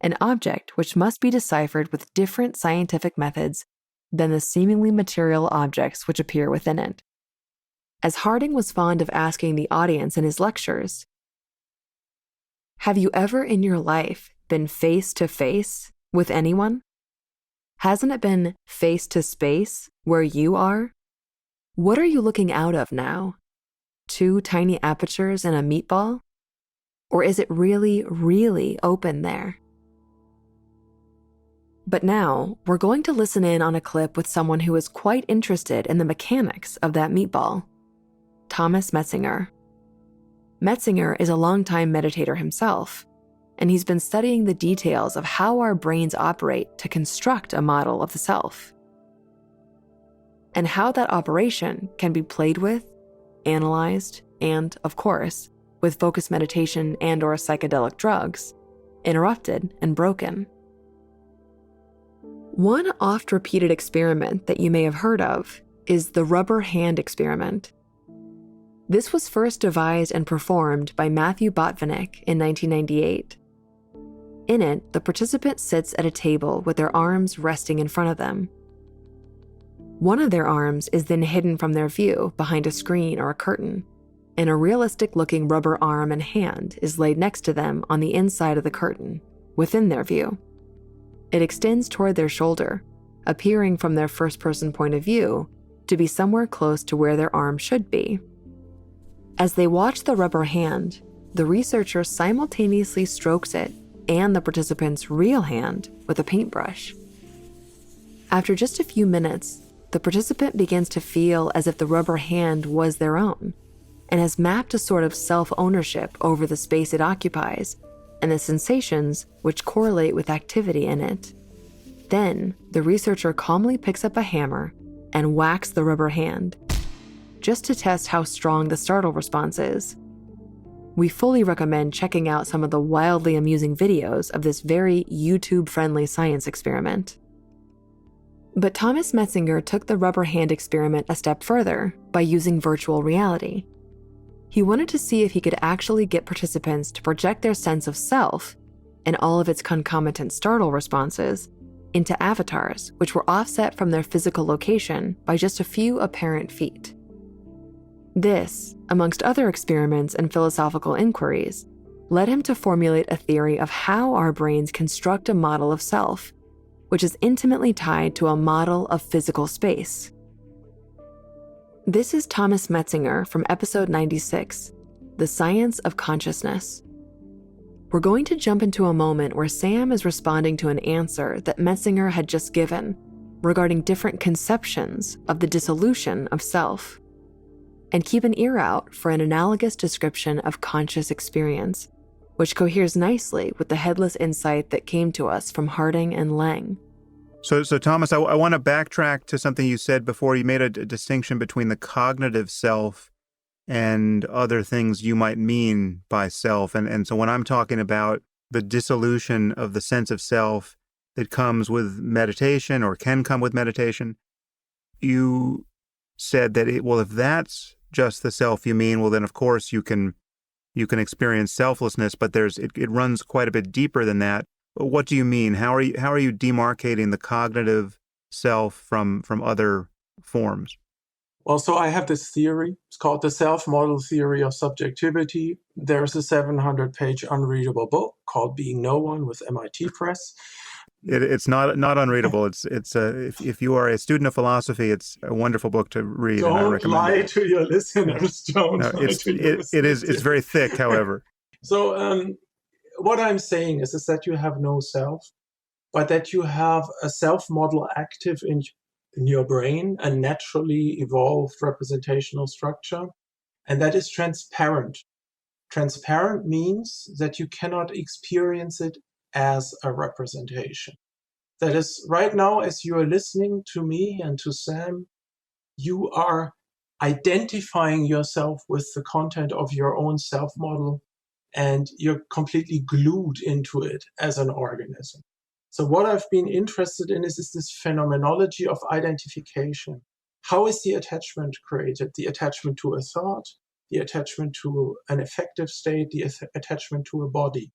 an object which must be deciphered with different scientific methods than the seemingly material objects which appear within it. As Harding was fond of asking the audience in his lectures, have you ever in your life been face to face with anyone? Hasn't it been face to space where you are? What are you looking out of now? 2 tiny apertures in a meatball? Or is it really, really open there? But now, we're going to listen in on a clip with someone who is quite interested in the mechanics of that meatball. Thomas Metzinger. Metzinger is a longtime meditator himself, and he's been studying the details of how our brains operate to construct a model of the self, and how that operation can be played with, analyzed, and, of course, with focused meditation and/or psychedelic drugs, interrupted and broken. One oft-repeated experiment that you may have heard of is the rubber hand experiment. This was first devised and performed by Matthew Botvinnik in 1998. In it, the participant sits at a table with their arms resting in front of them. One of their arms is then hidden from their view behind a screen or a curtain, and a realistic-looking rubber arm and hand is laid next to them on the inside of the curtain, within their view. It extends toward their shoulder, appearing from their first-person point of view to be somewhere close to where their arm should be. As they watch the rubber hand, the researcher simultaneously strokes it and the participant's real hand with a paintbrush. After just a few minutes, the participant begins to feel as if the rubber hand was their own and has mapped a sort of self-ownership over the space it occupies and the sensations which correlate with activity in it. Then, the researcher calmly picks up a hammer and whacks the rubber hand, just to test how strong the startle response is. We fully recommend checking out some of the wildly amusing videos of this very YouTube-friendly science experiment. But Thomas Metzinger took the rubber hand experiment a step further by using virtual reality. He wanted to see if he could actually get participants to project their sense of self and all of its concomitant startle responses into avatars which were offset from their physical location by just a few apparent feet. This, amongst other experiments and philosophical inquiries, led him to formulate a theory of how our brains construct a model of self, which is intimately tied to a model of physical space. This is Thomas Metzinger from episode 96, The Science of Consciousness. We're going to jump into a moment where Sam is responding to an answer that Metzinger had just given regarding different conceptions of the dissolution of self. And keep an ear out for an analogous description of conscious experience, which coheres nicely with the headless insight that came to us from Harding and Lang. So Thomas, I want to backtrack to something you said before. You made a distinction between the cognitive self and other things you might mean by self. And so when I'm talking about the dissolution of the sense of self that comes with meditation or can come with meditation, you said that if that's just the self you mean, well, then of course you can experience selflessness, but it runs quite a bit deeper than that. What do you mean? How are you demarcating the cognitive self from other forms? Well, so I have this theory. It's called the self-model theory of subjectivity. There's a 700-page unreadable book called Being No One with MIT Press. It's not unreadable. If you are a student of philosophy, it's a wonderful book to read. And I Don't recommend lie it. to your listeners. Don't No, lie to your listeners. It's very thick, however. So what I'm saying is that you have no self, but that you have a self-model active in your brain, a naturally evolved representational structure, and that is transparent. Transparent means that you cannot experience it as a representation. That is, right now, as you are listening to me and to Sam, you are identifying yourself with the content of your own self-model, and you're completely glued into it as an organism. So what I've been interested in is this phenomenology of identification. How is the attachment created? The attachment to a thought, the attachment to an affective state, the attachment to a body.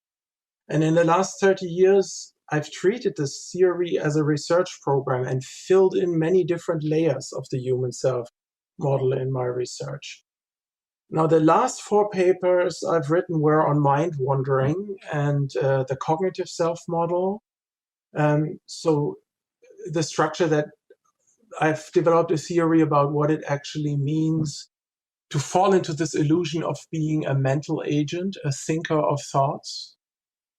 And in the last 30 years, I've treated this theory as a research program and filled in many different layers of the human self model in my research. Now, the last 4 papers I've written were on mind wandering and the cognitive self model. So the structure that I've developed a theory about what it actually means to fall into this illusion of being a mental agent, a thinker of thoughts.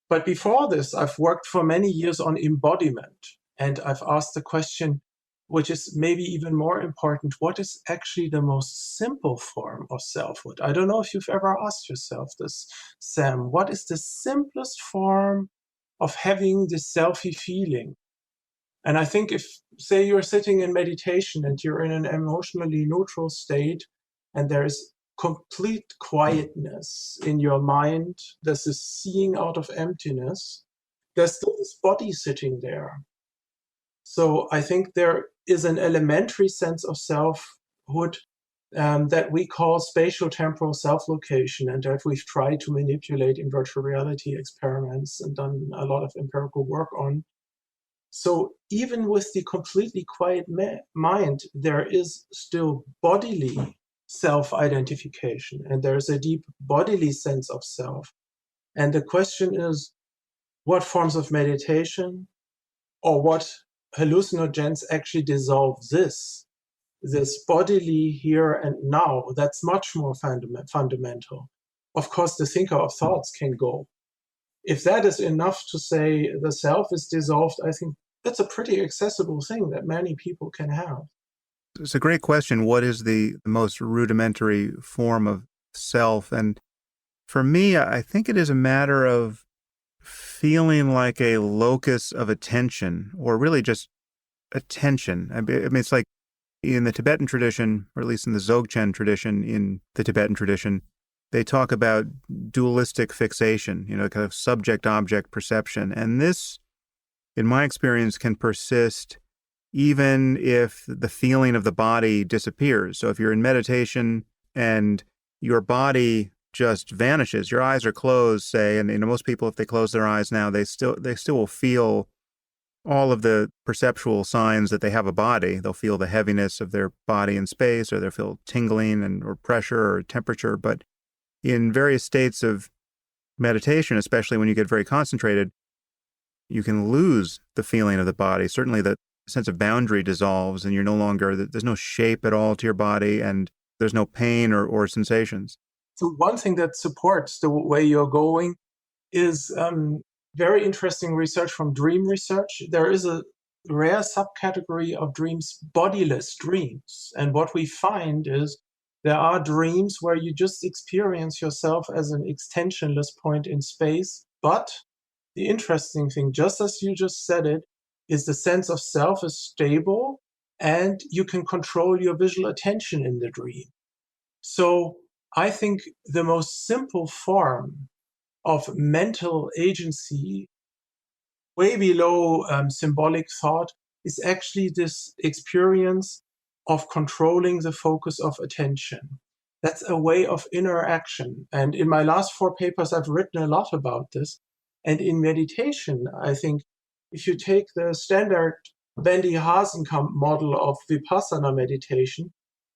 But before this, I've worked for many years on embodiment, and I've asked the question, which is maybe even more important, what is actually the most simple form of selfhood? I don't know if you've ever asked yourself this, Sam. What is the simplest form of having this selfie feeling? And I think if, say, you're sitting in meditation and you're in an emotionally neutral state, and there's complete quietness in your mind, there's this seeing out of emptiness, there's still this body sitting there. So I think there is an elementary sense of selfhood that we call spatial temporal self-location, and that we've tried to manipulate in virtual reality experiments and done a lot of empirical work on. So even with the completely quiet mind, there is still bodily self-identification, and there's a deep bodily sense of self. And the question is, what forms of meditation or what hallucinogens actually dissolve this bodily here and now? That's much more fundamental. Of course, the thinker of thoughts can go. If that is enough to say the self is dissolved, I think that's a pretty accessible thing that many people can have. It's a great question. What is the most rudimentary form of self? And for me, I think it is a matter of feeling like a locus of attention, or really just attention. I mean, it's like in the Tibetan tradition, or at least in the Dzogchen tradition, in the Tibetan tradition, they talk about dualistic fixation, kind of subject-object perception. And this, in my experience, can persist even if the feeling of the body disappears. So if you're in meditation and your body just vanishes, your eyes are closed, say, and most people, if they close their eyes now, they still will feel all of the perceptual signs that they have a body. They'll feel the heaviness of their body in space, or they'll feel tingling or pressure or temperature. But in various states of meditation, especially when you get very concentrated, you can lose the feeling of the body. Certainly the sense of boundary dissolves, and there's no shape at all to your body, and there's no pain or sensations. So one thing that supports the way you're going is very interesting research from dream research. There is a rare subcategory of dreams, bodiless dreams. And what we find is there are dreams where you just experience yourself as an extensionless point in space. But the interesting thing, just as you just said it, is the sense of self is stable and you can control your visual attention in the dream. So I think the most simple form of mental agency, way below symbolic thought, is actually this experience of controlling the focus of attention. That's a way of interaction. And in my last 4 papers, I've written a lot about this. And in meditation, I think if you take the standard Wendy Hasenkamp model of Vipassana meditation,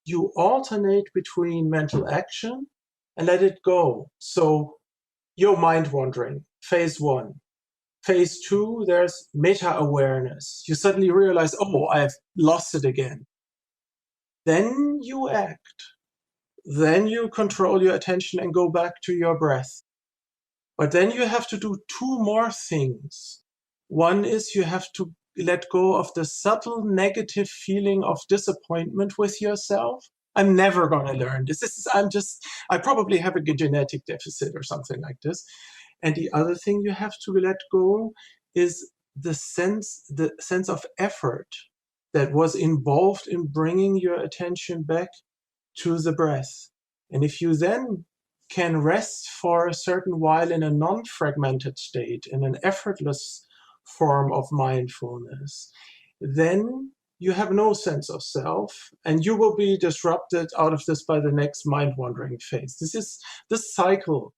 you alternate between mental action and let it go. So you're mind wandering, phase 1. Phase 2, there's meta-awareness. You suddenly realize, oh, I've lost it again. Then you act. Then you control your attention and go back to your breath. But then you have to do 2 more things. One is you have to let go of the subtle negative feeling of disappointment with yourself. I'm never going to learn this. I probably have a genetic deficit or something like this. And the other thing you have to let go is the sense of effort that was involved in bringing your attention back to the breath. And if you then can rest for a certain while in a non-fragmented state, in an effortless form of mindfulness, then you have no sense of self, and you will be disrupted out of this by the next mind-wandering phase. This cycle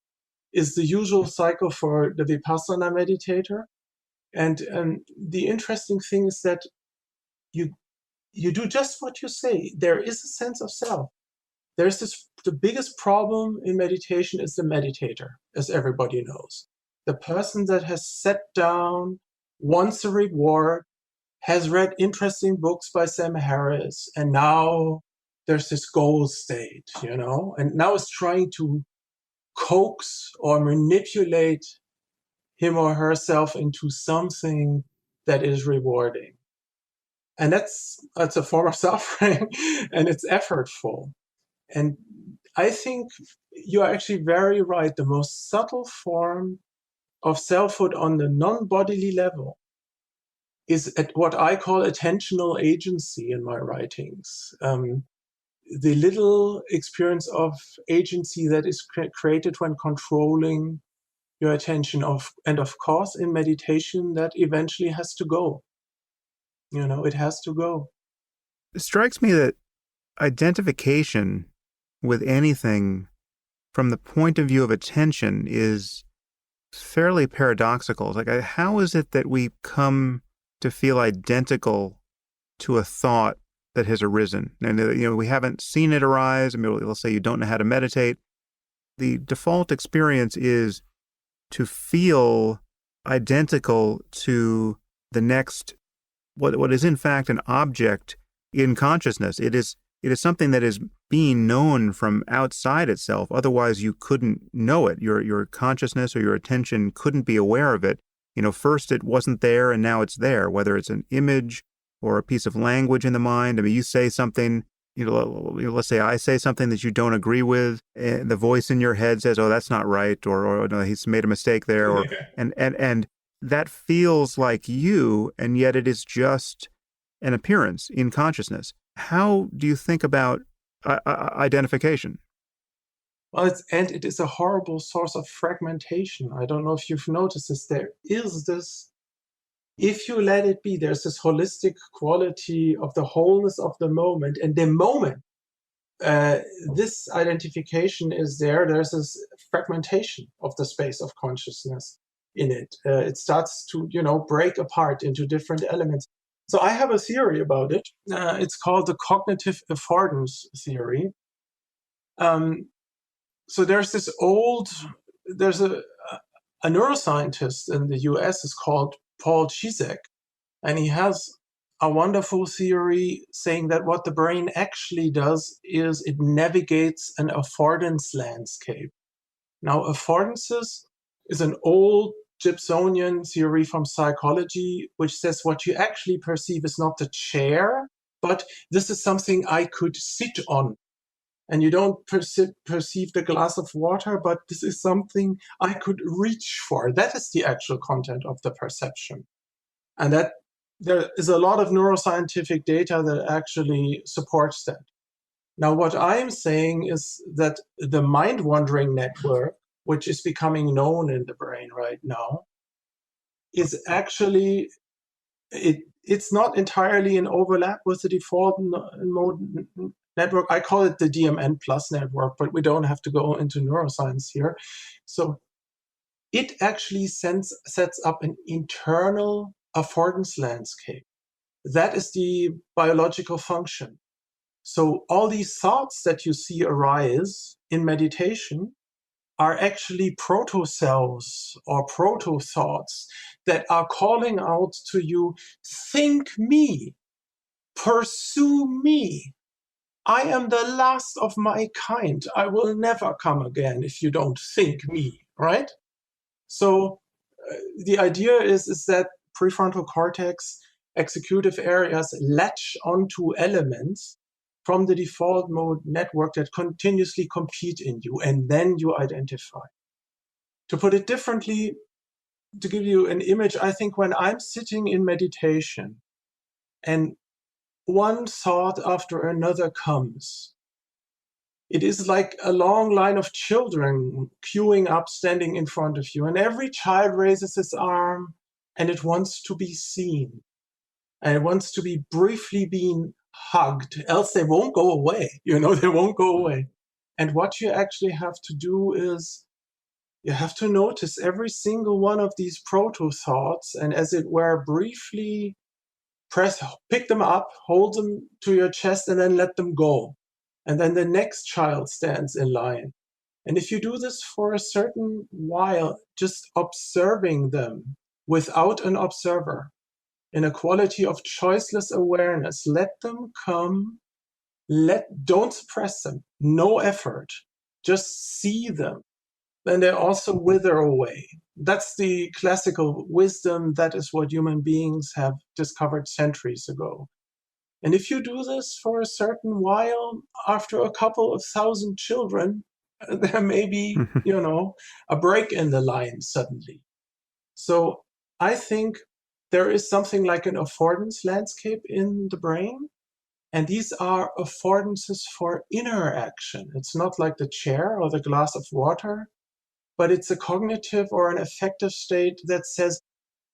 is the usual cycle for the Vipassana meditator. And the interesting thing is that you do just what you say. There is a sense of self. The biggest problem in meditation is the meditator, as everybody knows. The person that has sat down, wants a reward, has read interesting books by Sam Harris, and now there's this goal state, and now is trying to coax or manipulate him or herself into something that is rewarding. And that's a form of suffering, and it's effortful. And I think you are actually very right. The most subtle form of selfhood on the non-bodily level is at what I call attentional agency in my writings. The little experience of agency that is created when controlling your attention, and of course in meditation that eventually has to go. It has to go. It strikes me that identification with anything from the point of view of attention is fairly paradoxical. It's like, how is it that we come to feel identical to a thought that has arisen? And, we haven't seen it arise. I mean, let's say you don't know how to meditate. The default experience is to feel identical to the next, what is in fact an object in consciousness. It is something that is being known from outside itself. Otherwise, you couldn't know it. Your consciousness or your attention couldn't be aware of it. First it wasn't there and now it's there, whether it's an image or a piece of language in the mind. I mean, you say something, let's say I say something that you don't agree with, and the voice in your head says, oh, that's not right, or no, he's made a mistake there, and that feels like you, and yet it is just an appearance in consciousness. How do you think about identification? Well, it is a horrible source of fragmentation. I don't know if you've noticed this. There is this, if you let it be, there's this holistic quality of the wholeness of the moment. And the moment this identification is there, there's this fragmentation of the space of consciousness in it. It starts to, break apart into different elements. So I have a theory about it. It's called the cognitive affordance theory. So there's a neuroscientist in the US is called Paul Chizek, and he has a wonderful theory saying that what the brain actually does is it navigates an affordance landscape. Now, affordances is an old Gibsonian theory from psychology, which says what you actually perceive is not the chair, but this is something I could sit on. And you don't perceive the glass of water, but this is something I could reach for. That is the actual content of the perception. And that there is a lot of neuroscientific data that actually supports that. Now, what I'm saying is that the mind-wandering network, which is becoming known in the brain right now, is actually, it's not entirely in overlap with the default mode network. I call it the DMN plus network, but we don't have to go into neuroscience here. So it actually sets up an internal affordance landscape. That is the biological function. So all these thoughts that you see arise in meditation are actually proto-selves or proto-thoughts that are calling out to you, think me, pursue me. I am the last of my kind. I will never come again if you don't think me, right? So the idea is that prefrontal cortex executive areas latch onto elements from the default mode network that continuously compete in you, and then you identify. To put it differently, to give you an image, I think when I'm sitting in meditation and one thought after another comes, it is like a long line of children queuing up, standing in front of you. And every child raises his arm and it wants to be seen. And it wants to be briefly being hugged, else they won't go away. They won't go away. And what you actually have to do is you have to notice every single one of these proto-thoughts and, as it were, briefly pick them up, hold them to your chest, and then let them go. And then the next child stands in line. And if you do this for a certain while, just observing them without an observer, in a quality of choiceless awareness, let them come, don't suppress them, no effort, just see them. Then they also wither away. That's the classical wisdom. That is what human beings have discovered centuries ago. And if you do this for a certain while, after a couple of thousand children, there may be, a break in the line suddenly. So I think there is something like an affordance landscape in the brain. And these are affordances for inner action. It's not like the chair or the glass of water, but it's a cognitive or an affective state that says,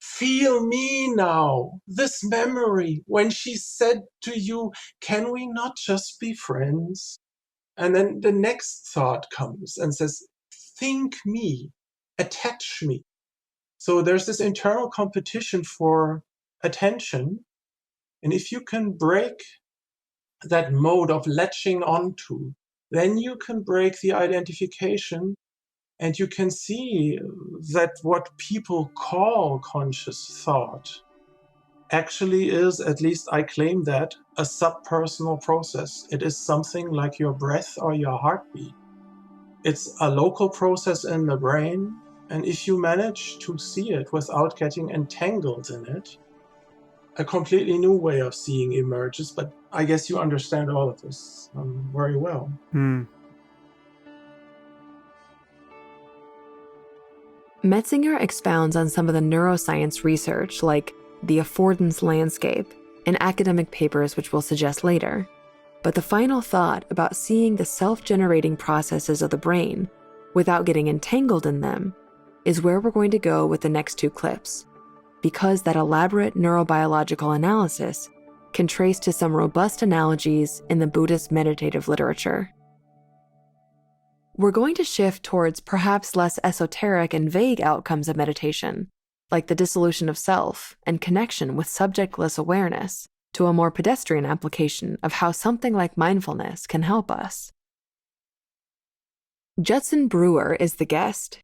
feel me now, this memory, when she said to you, can we not just be friends? And then the next thought comes and says, think me, attach me. So there's this internal competition for attention. And if you can break that mode of latching onto, then you can break the identification. And you can see that what people call conscious thought actually is, at least I claim that, a subpersonal process. It is something like your breath or your heartbeat. It's a local process in the brain. And if you manage to see it without getting entangled in it, a completely new way of seeing emerges. But I guess you understand all of this very well. Metzinger expounds on some of the neuroscience research, like the affordance landscape, in academic papers which we'll suggest later. But the final thought about seeing the self-generating processes of the brain without getting entangled in them is where we're going to go with the next two clips, because that elaborate neurobiological analysis can trace to some robust analogies in the Buddhist meditative literature. We're going to shift towards perhaps less esoteric and vague outcomes of meditation, like the dissolution of self and connection with subjectless awareness, to a more pedestrian application of how something like mindfulness can help us. Judson Brewer is the guest.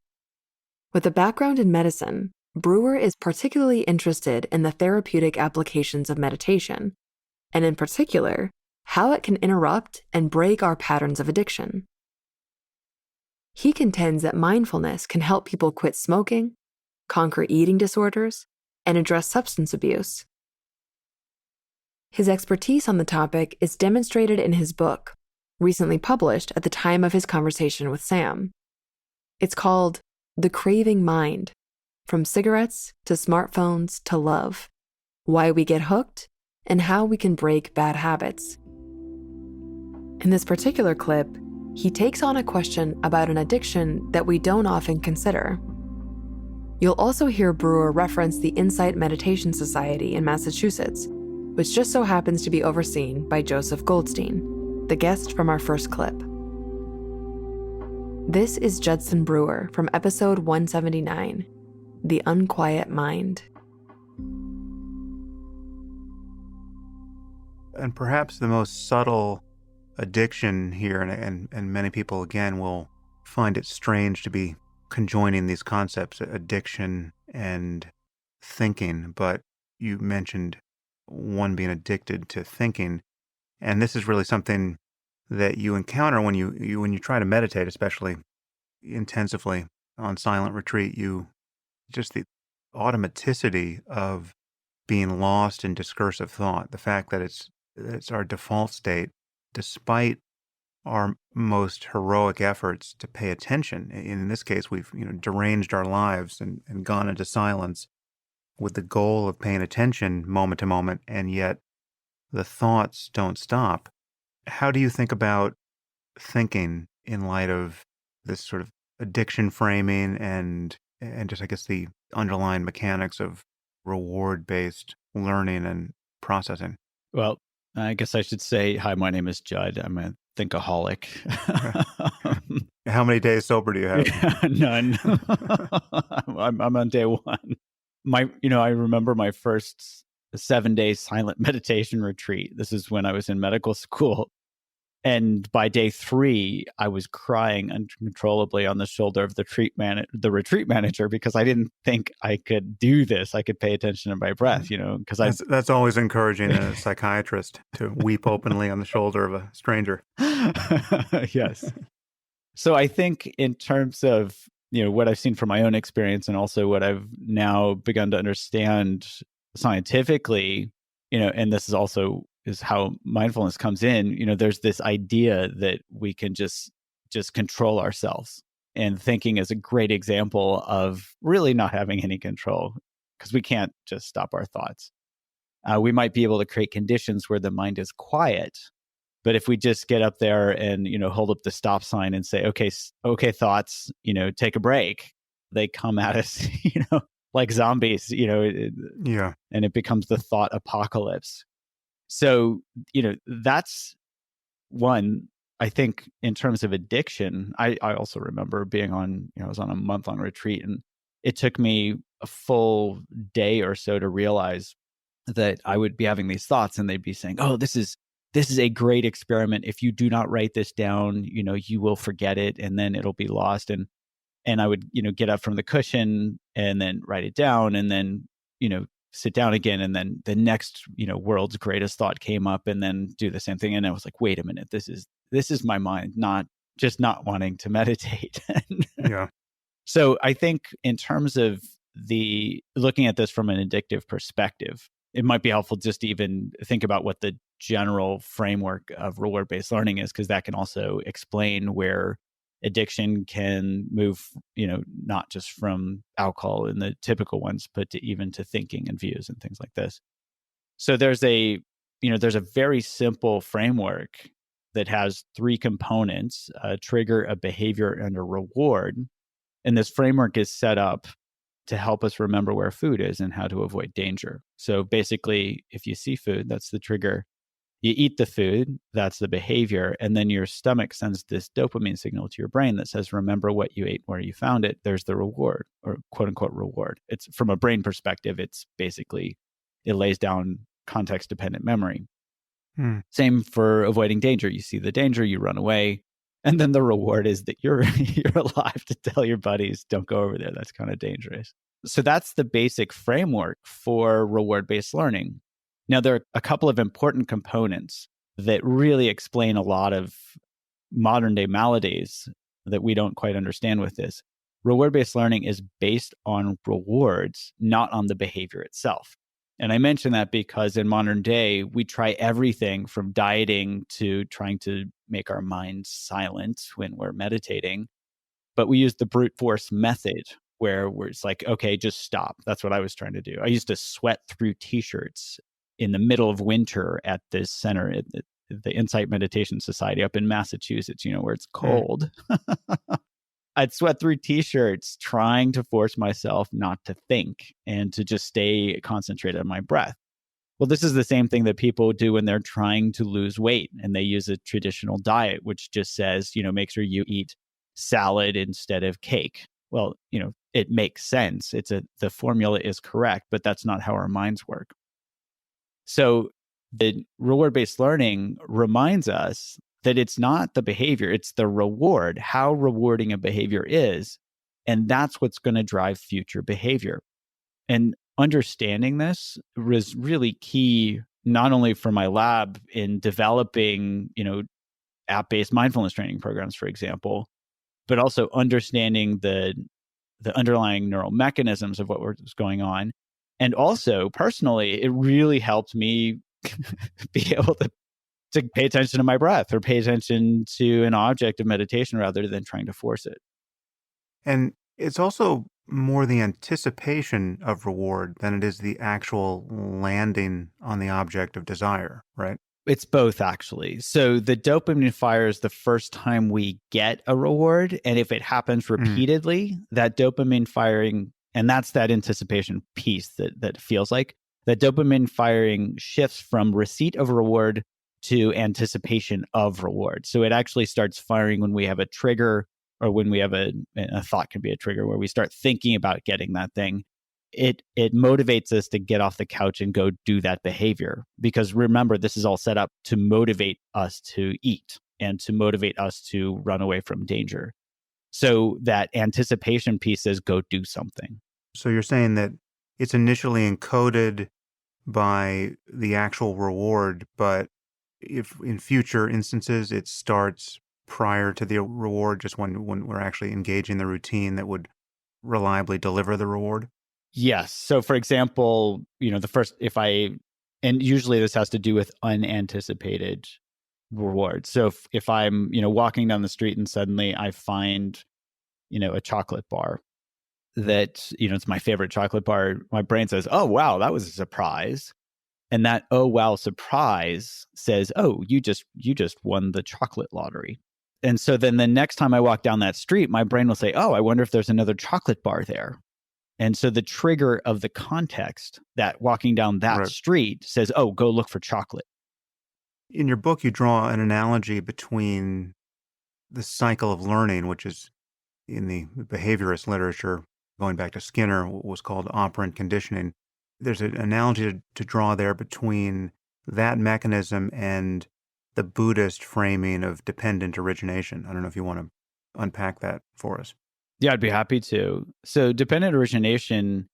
With a background in medicine, Brewer is particularly interested in the therapeutic applications of meditation, and in particular, how it can interrupt and break our patterns of addiction. He contends that mindfulness can help people quit smoking, conquer eating disorders, and address substance abuse. His expertise on the topic is demonstrated in his book, recently published at the time of his conversation with Sam. It's called The Craving Mind: From Cigarettes to Smartphones to Love, Why We Get Hooked, and How We Can Break Bad Habits. In this particular clip, he takes on a question about an addiction that we don't often consider: You'll also hear Brewer reference the Insight Meditation Society in Massachusetts, which just so happens to be overseen by Joseph Goldstein, the guest from our first clip. This is Judson Brewer from episode 179, The Unquiet Mind. And perhaps the most subtle addiction here, and many people, again, will find it strange to be conjoining these concepts, addiction and thinking, but you mentioned one being addicted to thinking, and this is really something that you encounter when you try to meditate, especially intensively on silent retreat. Just the automaticity of being lost in discursive thought, the fact that it's our default state, despite our most heroic efforts to pay attention. In this case, we've deranged our lives and gone into silence with the goal of paying attention moment to moment, and yet the thoughts don't stop. How do you think about thinking in light of this sort of addiction framing and just, I guess, the underlying mechanics of reward-based learning and processing? Well, I guess I should say, hi, my name is Judd. I'm a thinkaholic. How many days sober do you have? None. I'm on day one. I remember my first 7-day silent meditation retreat. This is when I was in medical school. And by day 3, I was crying uncontrollably on the shoulder of the retreat manager because I didn't think I could do this. I could pay attention to my breath, because that's always encouraging a psychiatrist to weep openly on the shoulder of a stranger. Yes. So I think in terms of, what I've seen from my own experience and also what I've now begun to understand scientifically, and this is also is how mindfulness comes in. There's this idea that we can just control ourselves, and thinking is a great example of really not having any control because we can't just stop our thoughts. We might be able to create conditions where the mind is quiet, but if we just get up there and hold up the stop sign and say, okay, thoughts, take a break, they come at us, like zombies, Yeah. and it becomes the thought apocalypse. So, that's one. I think in terms of addiction, I also remember being on, I was on a month-long retreat, and it took me a full day or so to realize that I would be having these thoughts and they'd be saying, oh, this is a great experiment. If you do not write this down, you will forget it and then it'll be lost. And I would, get up from the cushion and then write it down and then, sit down again, and then the next world's greatest thought came up, and then do the same thing. And I was like, wait a minute, this is my mind not wanting to meditate. Yeah. So I think in terms of looking at this from an addictive perspective, it might be helpful just to even think about what the general framework of reward-based learning is, because that can also explain where addiction can move, not just from alcohol and the typical ones, but even to thinking and views and things like this. So there's a very simple framework that has 3 components: a trigger, a behavior, and a reward. And this framework is set up to help us remember where food is and how to avoid danger. So basically, if you see food, that's the trigger. You eat the food, that's the behavior, and then your stomach sends this dopamine signal to your brain that says, remember what you ate, where you found it. There's the reward, or quote unquote reward. It's from a brain perspective, it's basically, it lays down context dependent memory. Same for avoiding danger. You see the danger, you run away, and then the reward is that you're alive to tell your buddies, don't go over there, that's kind of dangerous. So that's the basic framework for reward-based learning. Now, there are a couple of important components that really explain a lot of modern day maladies that we don't quite understand with this. Reward-based learning is based on rewards, not on the behavior itself. And I mention that because in modern day, we try everything from dieting to trying to make our minds silent when we're meditating. But we use the brute force method where it's like, okay, just stop. That's what I was trying to do. I used to sweat through t-shirts in the middle of winter at this center, at the Insight Meditation Society up in Massachusetts, where it's cold. I'd sweat through t-shirts trying to force myself not to think and to just stay concentrated on my breath. Well, this is the same thing that people do when they're trying to lose weight and they use a traditional diet, which just says, make sure you eat salad instead of cake. Well, it makes sense. The formula is correct, but that's not how our minds work. So the reward-based learning reminds us that it's not the behavior, it's the reward, how rewarding a behavior is. And that's what's going to drive future behavior. And understanding this was really key, not only for my lab in developing, app-based mindfulness training programs, for example, but also understanding the underlying neural mechanisms of what was going on. And also, personally, it really helped me be able to pay attention to my breath or pay attention to an object of meditation rather than trying to force it. And it's also more the anticipation of reward than it is the actual landing on the object of desire, right? It's both, actually. So the dopamine fires the first time we get a reward. And if it happens repeatedly, that dopamine firing, and that's that anticipation piece that feels like, that dopamine firing shifts from receipt of reward to anticipation of reward. So it actually starts firing when we have a trigger, or when we have a thought can be a trigger, where we start thinking about getting that thing. It motivates us to get off the couch and go do that behavior. Because remember, this is all set up to motivate us to eat and to motivate us to run away from danger. So that anticipation piece says, go do something. So you're saying that it's initially encoded by the actual reward, but if in future instances it starts prior to the reward, just when we're actually engaging the routine that would reliably deliver the reward? Yes. So for example, and usually this has to do with unanticipated rewards. So if I'm, walking down the street and suddenly I find, a chocolate bar that, it's my favorite chocolate bar, my brain says, oh, wow, that was a surprise. And that, oh, wow, surprise says, oh, you just won the chocolate lottery. And so then the next time I walk down that street, my brain will say, oh, I wonder if there's another chocolate bar there. And so the trigger of the context that walking down that street says, oh, go look for chocolate. In your book, you draw an analogy between the cycle of learning, which is in the behaviorist literature, going back to Skinner, what was called operant conditioning. There's an analogy to draw there between that mechanism and the Buddhist framing of dependent origination. I don't know if you want to unpack that for us. Yeah, I'd be happy to. So dependent origination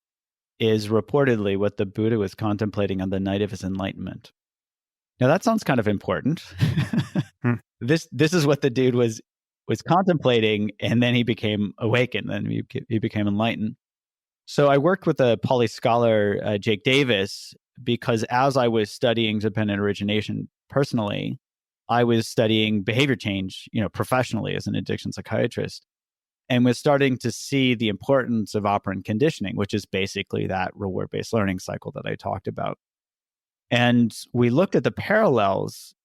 is reportedly what the Buddha was contemplating on the night of his enlightenment. Now that sounds kind of important. This is what the dude was contemplating, and then he became awakened, and he became enlightened. So I worked with a Pali scholar, Jake Davis, because as I was studying dependent origination personally, I was studying behavior change, professionally as an addiction psychiatrist, and was starting to see the importance of operant conditioning, which is basically that reward-based learning cycle that I talked about. And we looked at the parallels,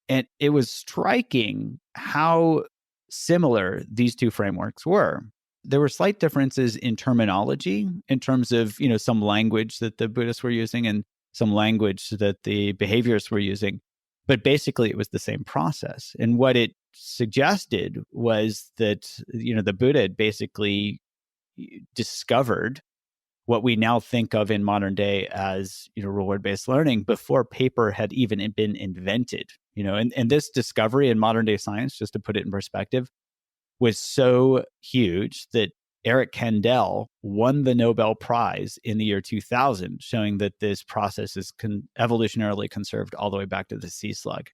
and it was striking how similar these two frameworks were. There were slight differences in terminology in terms of, some language that the Buddhists were using and some language that the behaviorists were using. But basically, it was the same process. And what it suggested was that, the Buddha had basically discovered what we now think of in modern day as, reward-based learning before paper had even been invented. And this discovery in modern day science, just to put it in perspective, was so huge that Eric Kandel won the Nobel Prize in the year 2000, showing that this process is evolutionarily conserved all the way back to the sea slug.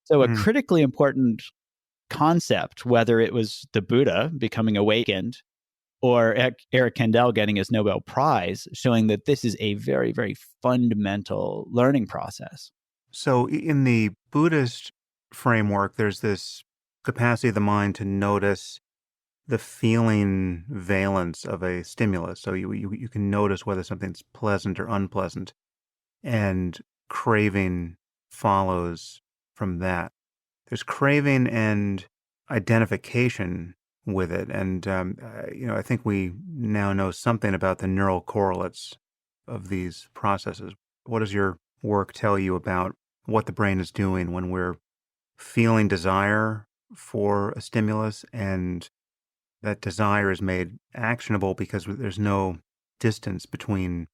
So a critically important concept, whether it was the Buddha becoming awakened or Eric Kandel getting his Nobel Prize, showing that this is a very, very fundamental learning process. So in the Buddhist framework, there's this capacity of the mind to notice the feeling valence of a stimulus. So you can notice whether something's pleasant or unpleasant, and craving follows from that. There's craving and identification with it. And, I think we now know something about the neural correlates of these processes. What does your work tell you about what the brain is doing when we're feeling desire for a stimulus, and that desire is made actionable because there's no distance between,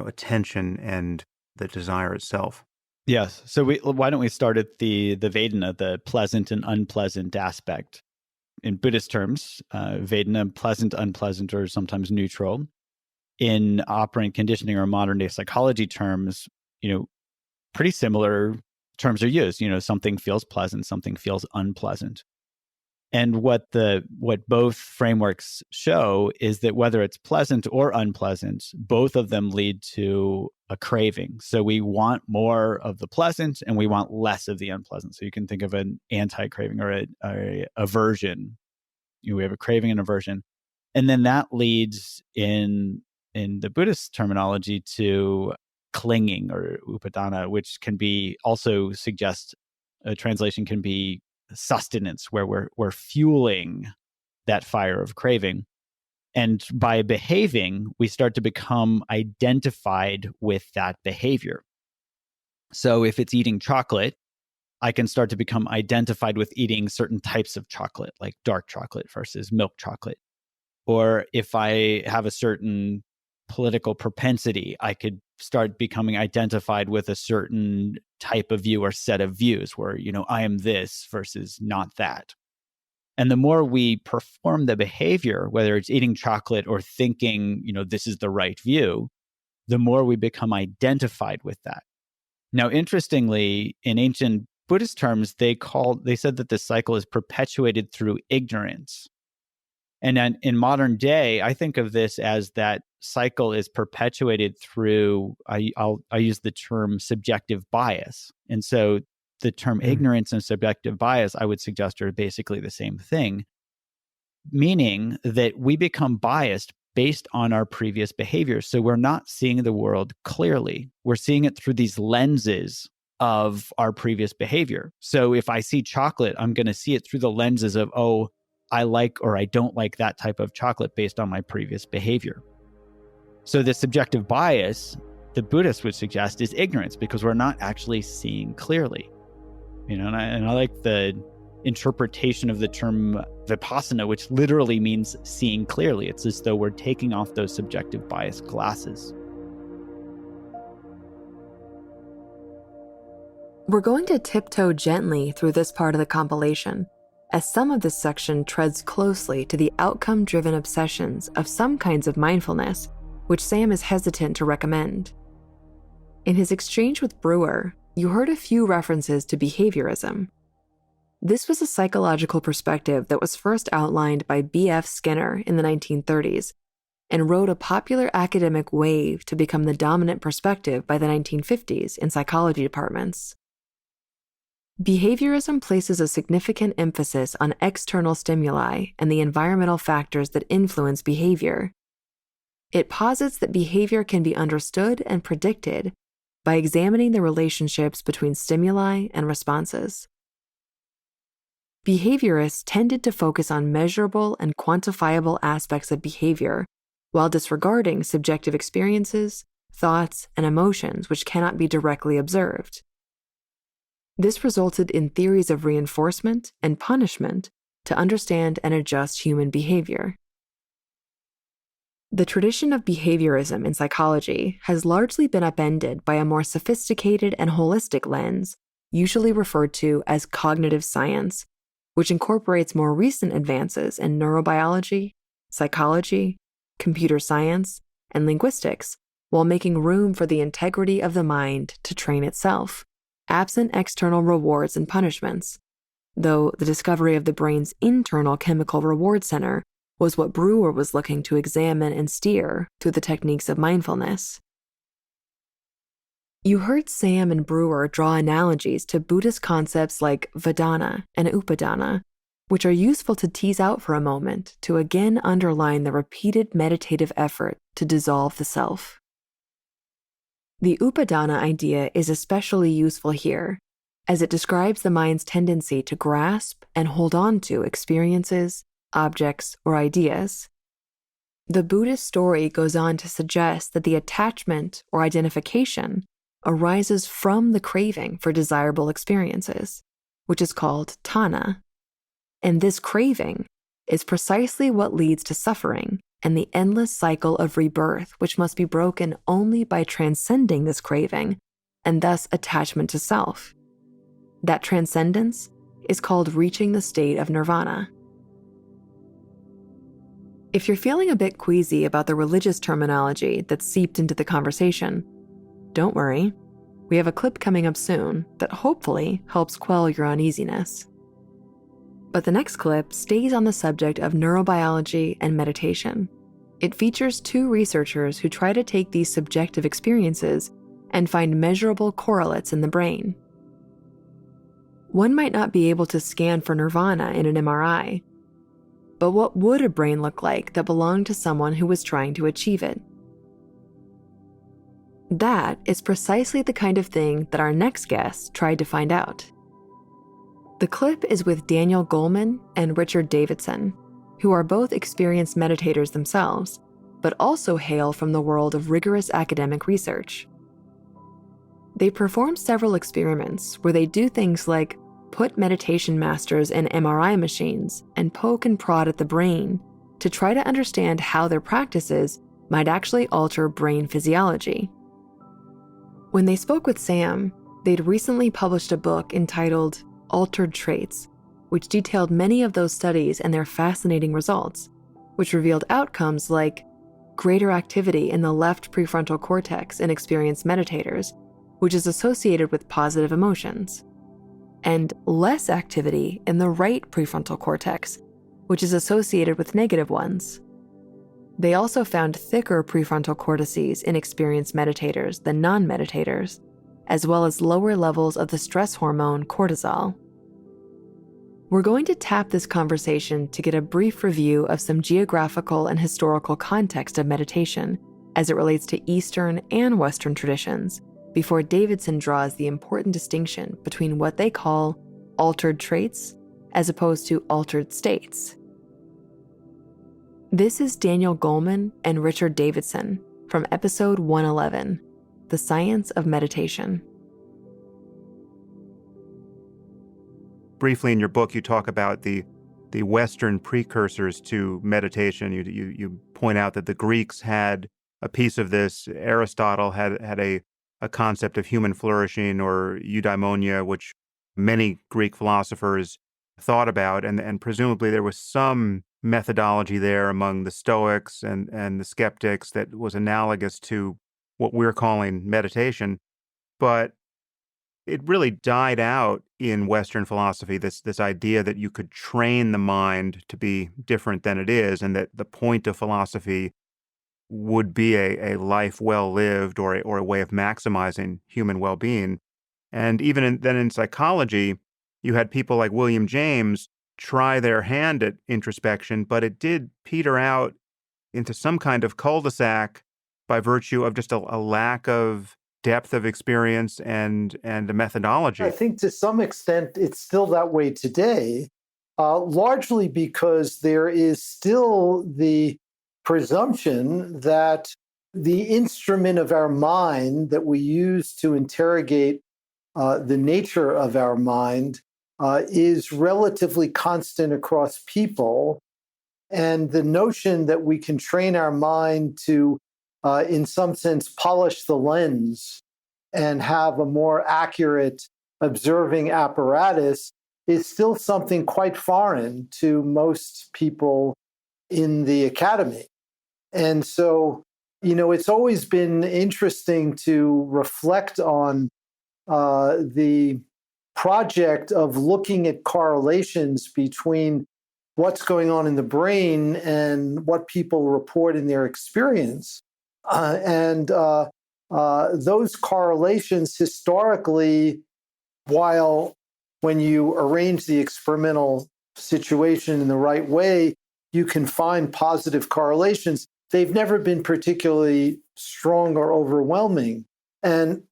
attention and the desire itself? Yes. So why don't we start at the Vedana, the pleasant and unpleasant aspect? In Buddhist terms, Vedana, pleasant, unpleasant, or sometimes neutral. In operant conditioning or modern day psychology terms, pretty similar terms are used. Something feels pleasant, something feels unpleasant. And what both frameworks show is that whether it's pleasant or unpleasant, both of them lead to a craving. So we want more of the pleasant and we want less of the unpleasant. So you can think of an anti-craving or a aversion. We have a craving and aversion. And then that leads in the Buddhist terminology to clinging or upadana, which can be also suggest a translation can be sustenance, where we're fueling that fire of craving. And by behaving, we start to become identified with that behavior. So if it's eating chocolate, I can start to become identified with eating certain types of chocolate, like dark chocolate versus milk chocolate. Or if I have a certain political propensity, I could start becoming identified with a certain type of view or set of views where, I am this versus not that. And the more we perform the behavior, whether it's eating chocolate or thinking, this is the right view, the more we become identified with that. Now, interestingly, in ancient Buddhist terms, they said that the cycle is perpetuated through ignorance. And then in modern day, I think of this as that cycle is perpetuated through, I use the term subjective bias. And so the term ignorance and subjective bias, I would suggest, are basically the same thing, meaning that we become biased based on our previous behavior. So we're not seeing the world clearly. We're seeing it through these lenses of our previous behavior. So if I see chocolate, I'm going to see it through the lenses of, I like or I don't like that type of chocolate based on my previous behavior. So the subjective bias, the Buddhists would suggest, is ignorance, because we're not actually seeing clearly. And I like the interpretation of the term vipassana, which literally means seeing clearly. It's as though we're taking off those subjective bias glasses. We're going to tiptoe gently through this part of the compilation, as some of this section treads closely to the outcome-driven obsessions of some kinds of mindfulness, which Sam is hesitant to recommend. In his exchange with Brewer, you heard a few references to behaviorism. This was a psychological perspective that was first outlined by B.F. Skinner in the 1930s and rode a popular academic wave to become the dominant perspective by the 1950s in psychology departments. Behaviorism places a significant emphasis on external stimuli and the environmental factors that influence behavior. It posits that behavior can be understood and predicted by examining the relationships between stimuli and responses. Behaviorists tended to focus on measurable and quantifiable aspects of behavior while disregarding subjective experiences, thoughts, and emotions which cannot be directly observed. This resulted in theories of reinforcement and punishment to understand and adjust human behavior. The tradition of behaviorism in psychology has largely been upended by a more sophisticated and holistic lens, usually referred to as cognitive science, which incorporates more recent advances in neurobiology, psychology, computer science, and linguistics, while making room for the integrity of the mind to train itself, absent external rewards and punishments, though the discovery of the brain's internal chemical reward center was what Brewer was looking to examine and steer through the techniques of mindfulness. You heard Sam and Brewer draw analogies to Buddhist concepts like Vedana and Upadana, which are useful to tease out for a moment to again underline the repeated meditative effort to dissolve the self. The Upadana idea is especially useful here, as it describes the mind's tendency to grasp and hold on to experiences, objects, or ideas. The Buddhist story goes on to suggest that the attachment or identification arises from the craving for desirable experiences, which is called tanha. And this craving is precisely what leads to suffering and the endless cycle of rebirth, which must be broken only by transcending this craving and thus attachment to self. That transcendence is called reaching the state of nirvana. If you're feeling a bit queasy about the religious terminology that's seeped into the conversation, don't worry. We have a clip coming up soon that hopefully helps quell your uneasiness. But the next clip stays on the subject of neurobiology and meditation. It features two researchers who try to take these subjective experiences and find measurable correlates in the brain. One might not be able to scan for nirvana in an MRI, but what would a brain look like that belonged to someone who was trying to achieve it? That is precisely the kind of thing that our next guest tried to find out. The clip is with Daniel Goleman and Richard Davidson, who are both experienced meditators themselves, but also hail from the world of rigorous academic research. They perform several experiments where they do things like put meditation masters in MRI machines and poke and prod at the brain to try to understand how their practices might actually alter brain physiology. When they spoke with Sam, they'd recently published a book entitled Altered Traits, which detailed many of those studies and their fascinating results, which revealed outcomes like greater activity in the left prefrontal cortex in experienced meditators, which is associated with positive emotions, and less activity in the right prefrontal cortex, which is associated with negative ones. They also found thicker prefrontal cortices in experienced meditators than non-meditators, as well as lower levels of the stress hormone cortisol. We're going to tap this conversation to get a brief review of some geographical and historical context of meditation as it relates to Eastern and Western traditions, before Davidson draws the important distinction between what they call altered traits as opposed to altered states. This is Daniel Goleman and Richard Davidson from episode 111, The Science of Meditation. Briefly in your book, you talk about the Western precursors to meditation. You point out that the Greeks had a piece of this. Aristotle had a concept of human flourishing, or eudaimonia, which many Greek philosophers thought about, and presumably there was some methodology there among the Stoics and the skeptics that was analogous to what we're calling meditation. But it really died out in Western philosophy, this idea that you could train the mind to be different than it is, and that the point of philosophy would be a life well lived, or a way of maximizing human well-being. And even then in psychology, you had people like William James try their hand at introspection, but it did peter out into some kind of cul-de-sac by virtue of just a lack of depth of experience and a methodology. I think to some extent it's still that way today, largely because there is still the presumption that the instrument of our mind that we use to interrogate the nature of our mind is relatively constant across people. And the notion that we can train our mind to, in some sense, polish the lens and have a more accurate observing apparatus is still something quite foreign to most people in the academy. And so, it's always been interesting to reflect on the project of looking at correlations between what's going on in the brain and what people report in their experience. And those correlations historically, while when you arrange the experimental situation in the right way, you can find positive correlations, they've never been particularly strong or overwhelming. And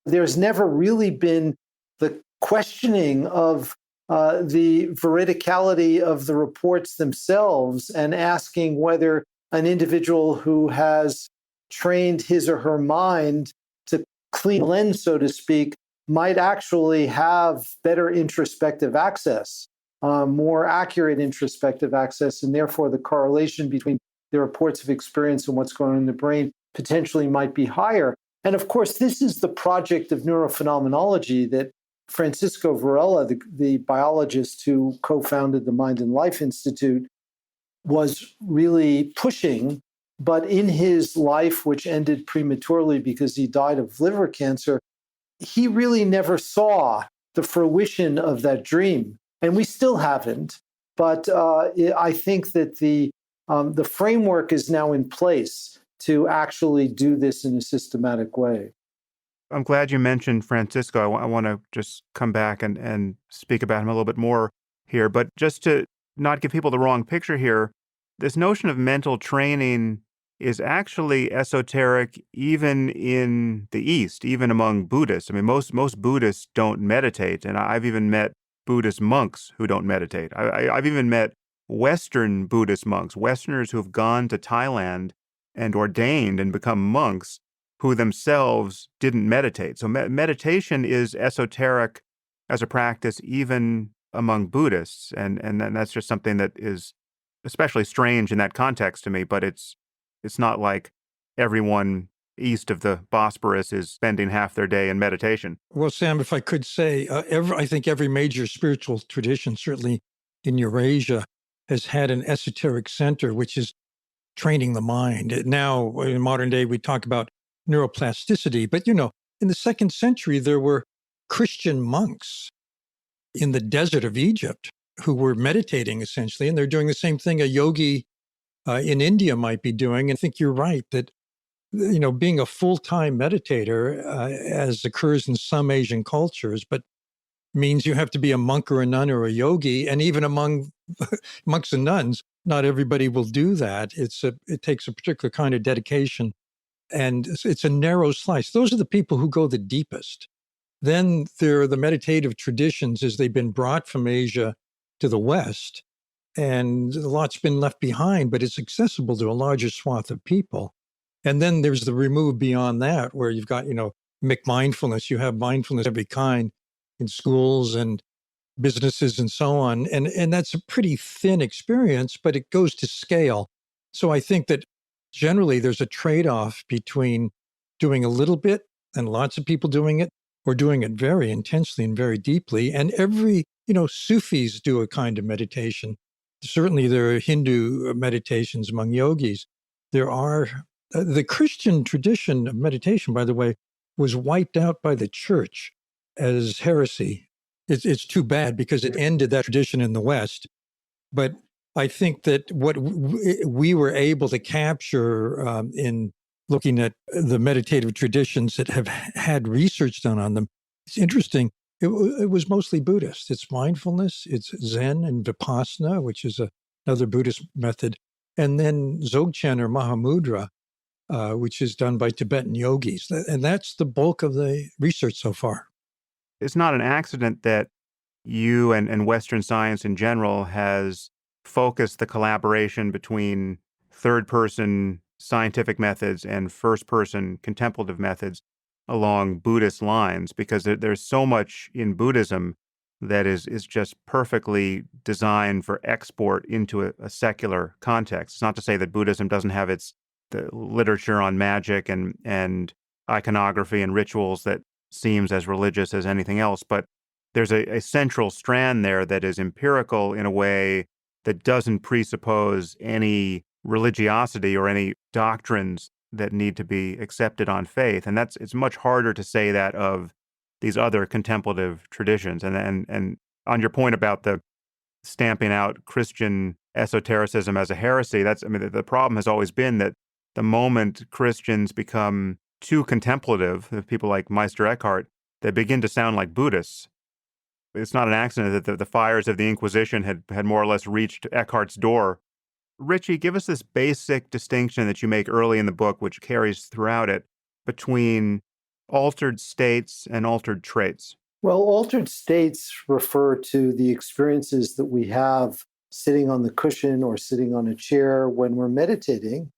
there's never really been the questioning of the veridicality of the reports themselves and asking whether an individual who has trained his or her mind to clean lens, so to speak, might actually have better introspective access, more accurate introspective access, and therefore the correlation between the reports of experience and what's going on in the brain potentially might be higher. And of course, this is the project of neurophenomenology that Francisco Varela, the biologist who co-founded the Mind and Life Institute, was really pushing. But in his life, which ended prematurely because he died of liver cancer, he really never saw the fruition of that dream. And we still haven't. But I think that the framework is now in place to actually do this in a systematic way. I'm glad you mentioned Francisco. I want to just come back and speak about him a little bit more here. But just to not give people the wrong picture here, this notion of mental training is actually esoteric even in the East, even among Buddhists. I mean, most Buddhists don't meditate, and I've even met Buddhist monks who don't meditate. I've even met Western Buddhist monks, Westerners who have gone to Thailand and ordained and become monks who themselves didn't meditate. So meditation is esoteric as a practice even among Buddhists, and that's just something that is especially strange in that context to me, but it's not like everyone east of the Bosporus is spending half their day in meditation. Well, Sam, if I could say, I think every major spiritual tradition, certainly in Eurasia, has had an esoteric center, which is training the mind. Now, in modern day, we talk about neuroplasticity, but, in the 2nd century, there were Christian monks in the desert of Egypt who were meditating, essentially, and they're doing the same thing a yogi in India might be doing. And I think you're right that, being a full-time meditator, as occurs in some Asian cultures, but means you have to be a monk or a nun or a yogi. And even among monks and nuns, not everybody will do that. It takes a particular kind of dedication, and it's a narrow slice. Those are the people who go the deepest. Then there are the meditative traditions as they've been brought from Asia to the West, and a lot's been left behind, but it's accessible to a larger swath of people. And then there's the remove beyond that, where you've got, mindfulness. You have mindfulness of every kind in schools and businesses and so on. And that's a pretty thin experience, but it goes to scale. So I think that generally there's a trade-off between doing a little bit and lots of people doing it, or doing it very intensely and very deeply. And every, Sufis do a kind of meditation. Certainly there are Hindu meditations among yogis. There are the Christian tradition of meditation, by the way, was wiped out by the church as heresy. It's too bad because it ended that tradition in the West. But I think that what we were able to capture in looking at the meditative traditions that have had research done on them, it's interesting. It was mostly Buddhist. It's mindfulness, it's Zen and Vipassana, which is another Buddhist method, and then Dzogchen or Mahamudra, which is done by Tibetan yogis. And that's the bulk of the research so far. It's not an accident that you and Western science in general has focused the collaboration between third-person scientific methods and first-person contemplative methods along Buddhist lines, because there's so much in Buddhism that is just perfectly designed for export into a secular context. It's not to say that Buddhism doesn't have the literature on magic and iconography and rituals that seems as religious as anything else, but there's a central strand there that is empirical in a way that doesn't presuppose any religiosity or any doctrines that need to be accepted on faith. And it's much harder to say that of these other contemplative traditions. And on your point about the stamping out Christian esotericism as a heresy, the problem has always been that the moment Christians become too contemplative, people like Meister Eckhart, they begin to sound like Buddhists. It's not an accident that the fires of the Inquisition had more or less reached Eckhart's door. Richie, give us this basic distinction that you make early in the book, which carries throughout it, between altered states and altered traits. Well, altered states refer to the experiences that we have sitting on the cushion or sitting on a chair when we're meditating.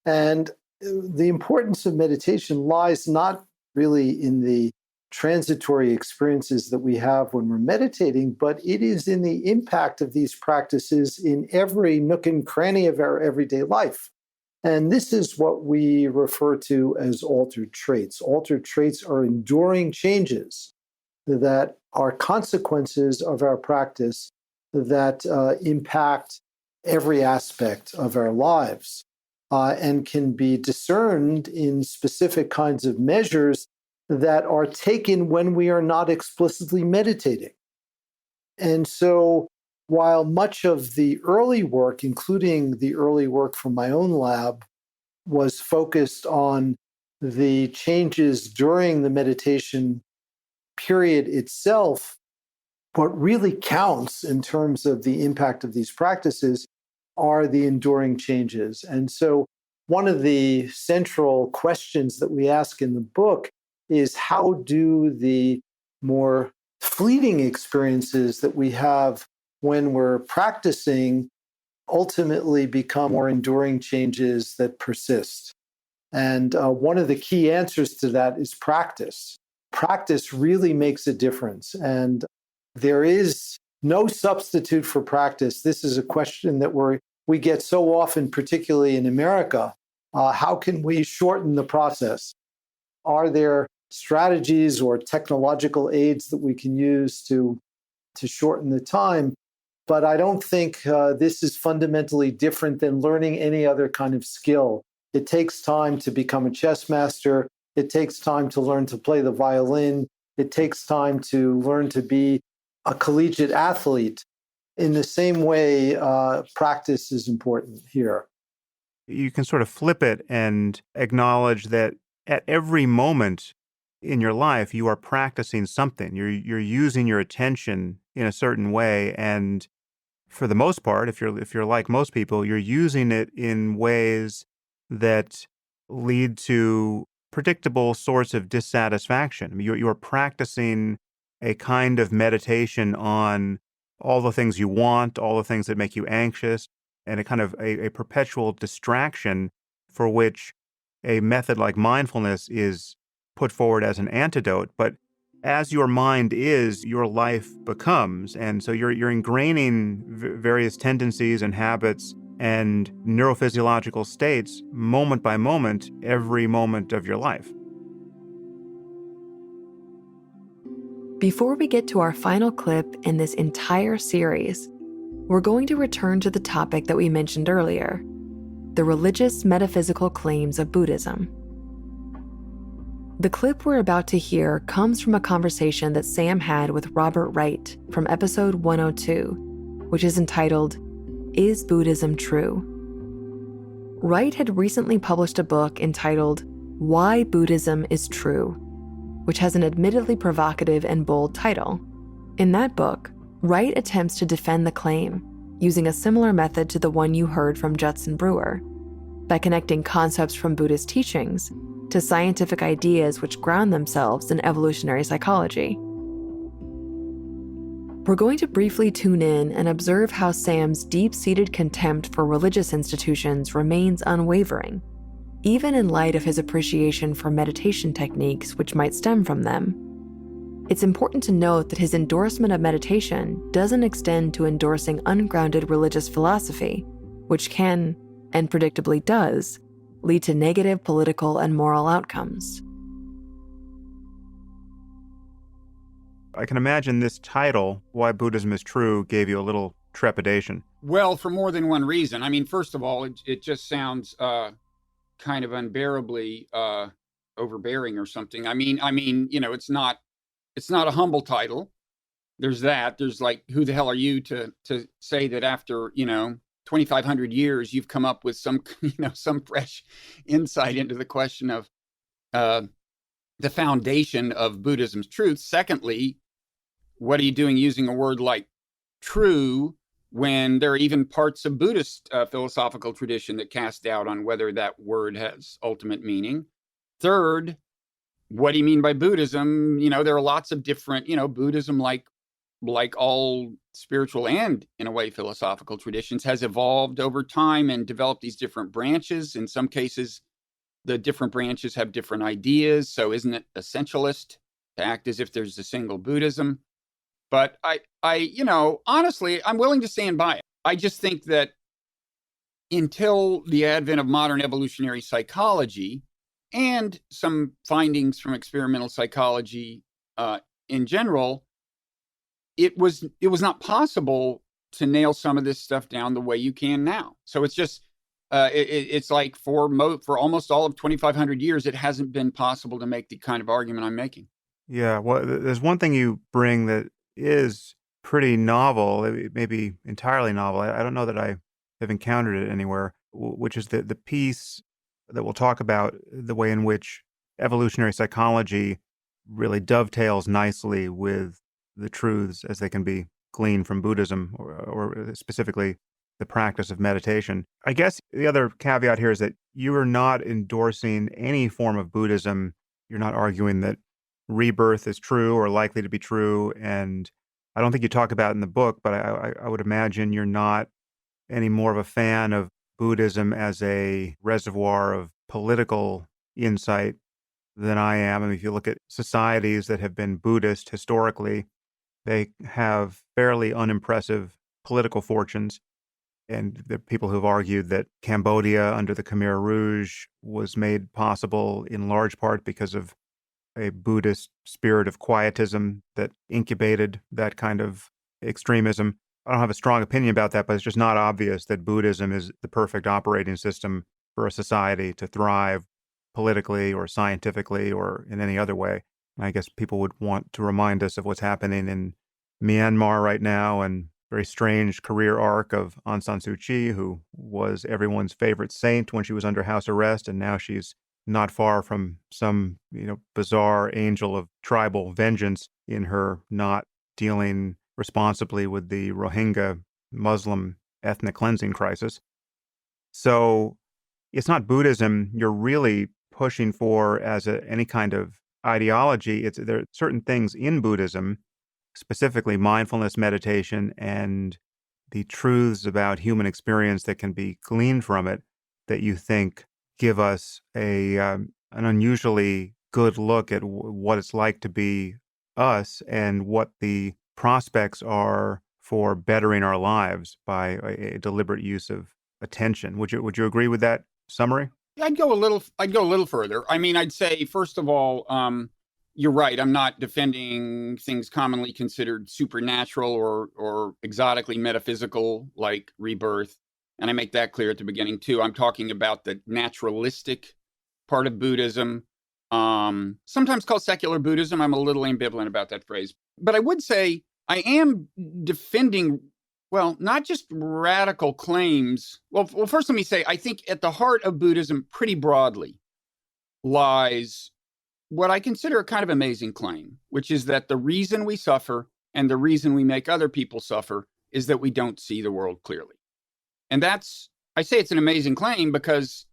And the importance of meditation lies not really in the transitory experiences that we have when we're meditating, but it is in the impact of these practices in every nook and cranny of our everyday life. And this is what we refer to as altered traits. Altered traits are enduring changes that are consequences of our practice that impact every aspect of our lives and can be discerned in specific kinds of measures that are taken when we are not explicitly meditating. And so while much of the early work, including the early work from my own lab, was focused on the changes during the meditation period itself, what really counts in terms of the impact of these practices are the enduring changes. And so one of the central questions that we ask in the book is, how do the more fleeting experiences that we have when we're practicing ultimately become more enduring changes that persist? And one of the key answers to that is practice. Practice really makes a difference. And there is no substitute for practice. This is a question that we get so often, particularly in America. How can we shorten the process? Are there strategies or technological aids that we can use to shorten the time? But I don't think this is fundamentally different than learning any other kind of skill. It takes time to become a chess master. It takes time to learn to play the violin. It takes time to learn to be a collegiate athlete. In the same way, practice is important here. You can sort of flip it and acknowledge that at every moment in your life, you are practicing something. You're using your attention in a certain way, and for the most part, if you're like most people, you're using it in ways that lead to predictable sorts of dissatisfaction. I mean, you're practicing a kind of meditation on all the things you want, all the things that make you anxious, and a kind of a perpetual distraction for which a method like mindfulness is put forward as an antidote. But as your mind is, your life becomes. And so you're ingraining various tendencies and habits and neurophysiological states moment by moment, every moment of your life. Before we get to our final clip in this entire series, we're going to return to the topic that we mentioned earlier, the religious metaphysical claims of Buddhism. The clip we're about to hear comes from a conversation that Sam had with Robert Wright from episode 102, which is entitled, Is Buddhism True? Wright had recently published a book entitled Why Buddhism is True, which has an admittedly provocative and bold title. In that book, Wright attempts to defend the claim using a similar method to the one you heard from Judson Brewer, by connecting concepts from Buddhist teachings to scientific ideas which ground themselves in evolutionary psychology. We're going to briefly tune in and observe how Sam's deep-seated contempt for religious institutions remains unwavering, even in light of his appreciation for meditation techniques which might stem from them. It's important to note that his endorsement of meditation doesn't extend to endorsing ungrounded religious philosophy, which can, and predictably does, lead to negative political and moral outcomes. I can imagine this title, Why Buddhism is True, gave you a little trepidation. Well, for more than one reason. I mean, first of all, it just sounds kind of unbearably overbearing or something. I mean, you know, it's not a humble title. There's that. There's like, who the hell are you to say that after, 2,500 years, you've come up with some fresh insight into the question of the foundation of Buddhism's truth. Secondly, what are you doing using a word like true when there are even parts of Buddhist philosophical tradition that cast doubt on whether that word has ultimate meaning? Third, what do you mean by Buddhism? There are lots of different, Buddhism, like all spiritual and, in a way, philosophical traditions, has evolved over time and developed these different branches. In some cases, the different branches have different ideas. So isn't it essentialist to act as if there's a single Buddhism? But honestly, I'm willing to stand by it. I just think that until the advent of modern evolutionary psychology and some findings from experimental psychology in general, it was not possible to nail some of this stuff down the way you can now. So it's just it's like for almost all of 2,500 years, it hasn't been possible to make the kind of argument I'm making. Yeah, well, there's one thing you bring that is pretty novel, maybe entirely novel. I don't know that I have encountered it anywhere, which is the piece that we'll talk about, the way in which evolutionary psychology really dovetails nicely with the truths as they can be gleaned from Buddhism, or specifically the practice of meditation. I guess the other caveat here is that you are not endorsing any form of Buddhism. You're not arguing that rebirth is true or likely to be true. And I don't think you talk about it in the book, but I would imagine you're not any more of a fan of Buddhism as a reservoir of political insight than I am. I mean, if you look at societies that have been Buddhist historically, they have fairly unimpressive political fortunes. And the people who've argued that Cambodia under the Khmer Rouge was made possible in large part because of a Buddhist spirit of quietism that incubated that kind of extremism. I don't have a strong opinion about that, but it's just not obvious that Buddhism is the perfect operating system for a society to thrive politically or scientifically or in any other way. I guess people would want to remind us of what's happening in Myanmar right now, and very strange career arc of Aung San Suu Kyi, who was everyone's favorite saint when she was under house arrest, and now she's not far from some, bizarre angel of tribal vengeance in her not dealing responsibly with the Rohingya Muslim ethnic cleansing crisis. So it's not Buddhism you're really pushing for as any kind of ideology. There are certain things in Buddhism, specifically mindfulness meditation and the truths about human experience that can be gleaned from it, that you think give us an unusually good look at what it's like to be us and what the prospects are for bettering our lives by a deliberate use of attention. Would you agree with that summary? I'd go a little further. I mean, I'd say, first of all, you're right. I'm not defending things commonly considered supernatural or exotically metaphysical like rebirth. And I make that clear at the beginning, too. I'm talking about the naturalistic part of Buddhism, sometimes called secular Buddhism. I'm a little ambivalent about that phrase. But I would say I am defending, well, not just radical claims. Well, first let me say, I think at the heart of Buddhism pretty broadly lies what I consider a kind of amazing claim, which is that the reason we suffer and the reason we make other people suffer is that we don't see the world clearly. And I say it's an amazing claim because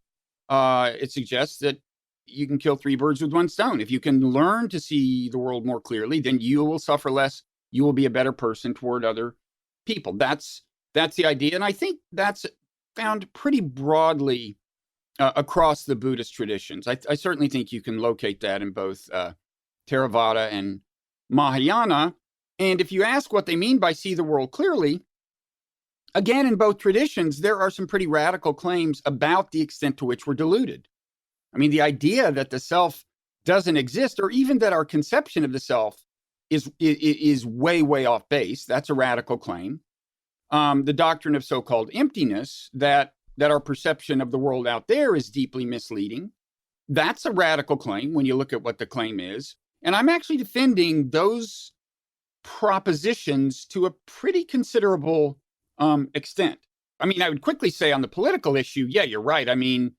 it suggests that you can kill 3 birds with 1 stone. If you can learn to see the world more clearly, then you will suffer less. You will be a better person toward other people. That's the idea. And I think that's found pretty broadly across the Buddhist traditions. I certainly think you can locate that in both Theravada and Mahayana. And if you ask what they mean by see the world clearly, again, in both traditions, there are some pretty radical claims about the extent to which we're deluded. I mean, the idea that the self doesn't exist, or even that our conception of the self is way, way off base, that's a radical claim. The doctrine of so-called emptiness, that our perception of the world out there is deeply misleading, that's a radical claim when you look at what the claim is. And I'm actually defending those propositions to a pretty considerable extent. I mean, I would quickly say on the political issue, yeah, you're right. I mean,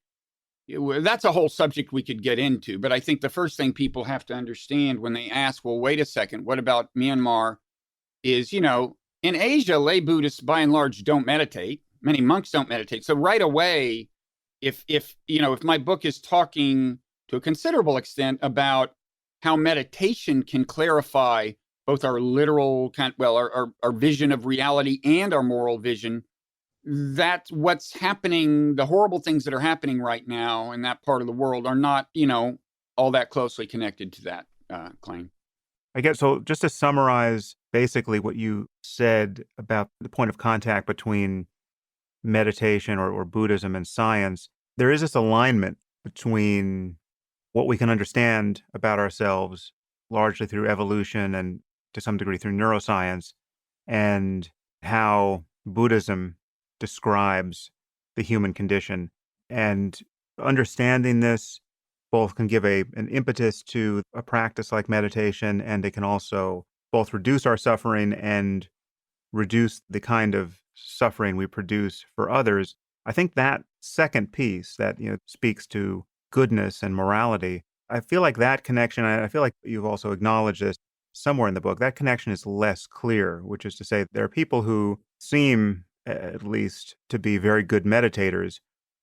that's a whole subject we could get into. But I think the first thing people have to understand when they ask, well, wait a second, what about Myanmar? Is, in Asia, lay Buddhists by and large don't meditate. Many monks don't meditate. So right away, if my book is talking to a considerable extent about how meditation can clarify both our literal our vision of reality and our moral vision. That's what's happening. The horrible things that are happening right now in that part of the world are not, all that closely connected to that claim. I guess so. Just to summarize basically what you said about the point of contact between meditation or Buddhism and science, there is this alignment between what we can understand about ourselves, largely through evolution and to some degree through neuroscience, and how Buddhism describes the human condition. And understanding this both can give an impetus to a practice like meditation, and it can also both reduce our suffering and reduce the kind of suffering we produce for others. I think that second piece that speaks to goodness and morality, I feel like that connection, I feel like you've also acknowledged this somewhere in the book, that connection is less clear, which is to say there are people who seem at least to be very good meditators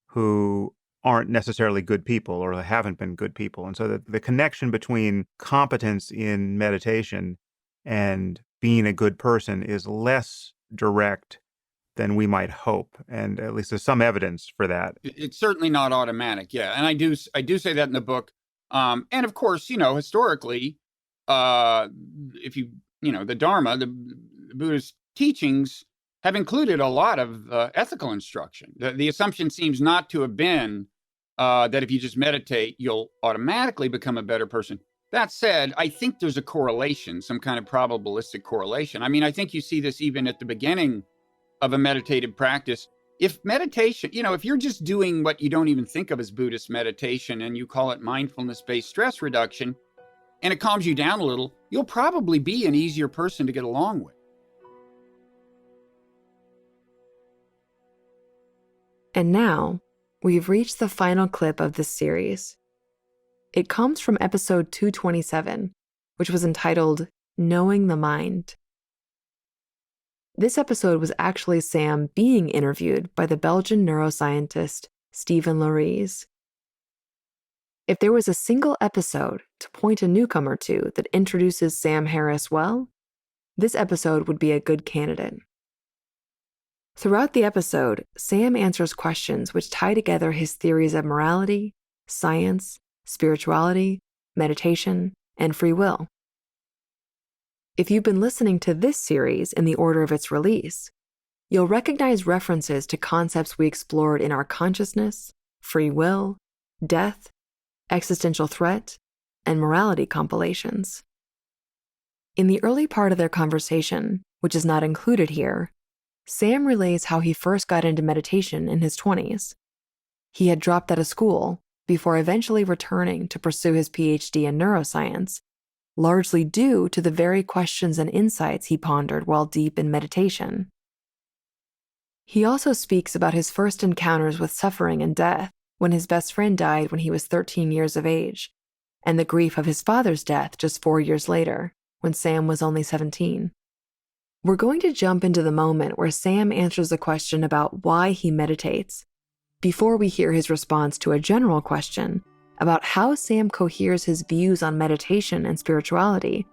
who aren't necessarily good people or haven't been good people. And so the connection between competence in meditation and being a good person is less direct than we might hope. And at least there's some evidence for that. It's certainly not automatic. Yeah. And I do say that in the book. And of course, historically, if the Dharma, the Buddhist teachings have included a lot of ethical instruction. The assumption seems not to have been that if you just meditate, you'll automatically become a better person. That said, I think there's a correlation, some kind of probabilistic correlation. I mean, I think you see this even at the beginning of a meditative practice. If meditation, if you're just doing what you don't even think of as Buddhist meditation and you call it mindfulness-based stress reduction, and it calms you down a little, you'll probably be an easier person to get along with. And now, we've reached the final clip of this series. It comes from episode 227, which was entitled Knowing the Mind. This episode was actually Sam being interviewed by the Belgian neuroscientist Stephen Lauries. If there was a single episode to point a newcomer to that introduces Sam Harris well, this episode would be a good candidate. Throughout the episode, Sam answers questions which tie together his theories of morality, science, spirituality, meditation, and free will. If you've been listening to this series in the order of its release, you'll recognize references to concepts we explored in our consciousness, free will, death, existential threat, and morality compilations. In the early part of their conversation, which is not included here, Sam relays how he first got into meditation in his 20s. He had dropped out of school before eventually returning to pursue his PhD in neuroscience, largely due to the very questions and insights he pondered while deep in meditation. He also speaks about his first encounters with suffering and death when his best friend died when he was 13 years of age, and the grief of his father's death just 4 years later, when Sam was only 17. We're going to jump into the moment where Sam answers a question about why he meditates, before we hear his response to a general question about how Sam coheres his views on meditation and spirituality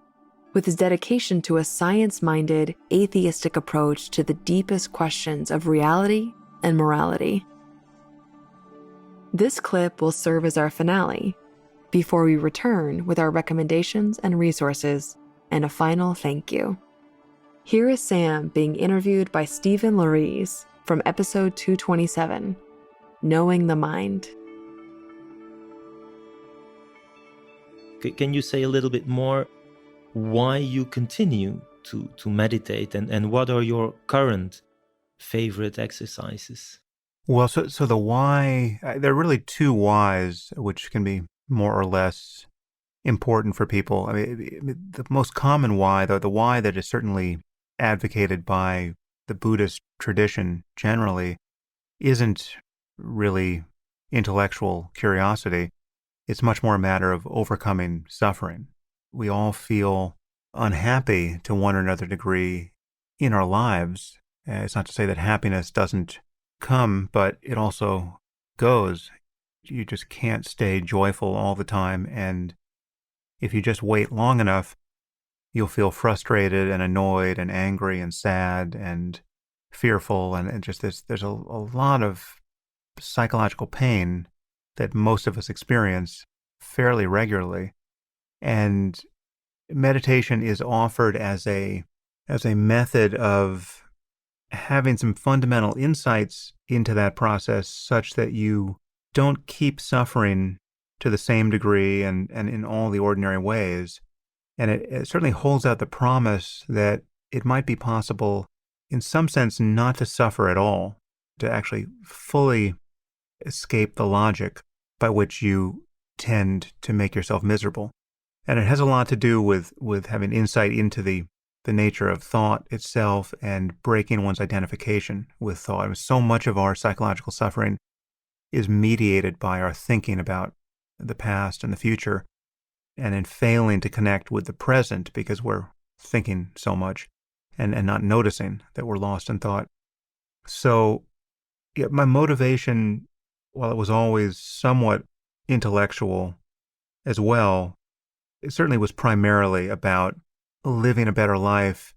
with his dedication to a science-minded, atheistic approach to the deepest questions of reality and morality. This clip will serve as our finale, before we return with our recommendations and resources and a final thank you. Here is Sam being interviewed by Stephen Lauries from episode 227, Knowing the Mind. Can you say a little bit more why you continue to meditate and what are your current favorite exercises? Well, so the why, there are really two whys which can be more or less important for people. I mean, the most common why, though, the why that is certainly advocated by the Buddhist tradition generally, isn't really intellectual curiosity. It's much more a matter of overcoming suffering. We all feel unhappy to one or another degree in our lives. It's not to say that happiness doesn't come, but it also goes. You just can't stay joyful all the time. And if you just wait long enough, you'll feel frustrated and annoyed and angry and sad and fearful. And just there's a lot of psychological pain that most of us experience fairly regularly. And meditation is offered as a method of having some fundamental insights into that process such that you don't keep suffering to the same degree and in all the ordinary ways. And it certainly holds out the promise that it might be possible, in some sense, not to suffer at all, to actually fully escape the logic by which you tend to make yourself miserable. And it has a lot to do with having insight into the nature of thought itself and breaking one's identification with thought. And so much of our psychological suffering is mediated by our thinking about the past and the future, and in failing to connect with the present because we're thinking so much and not noticing that we're lost in thought. So yeah, my motivation, while it was always somewhat intellectual as well, it certainly was primarily about living a better life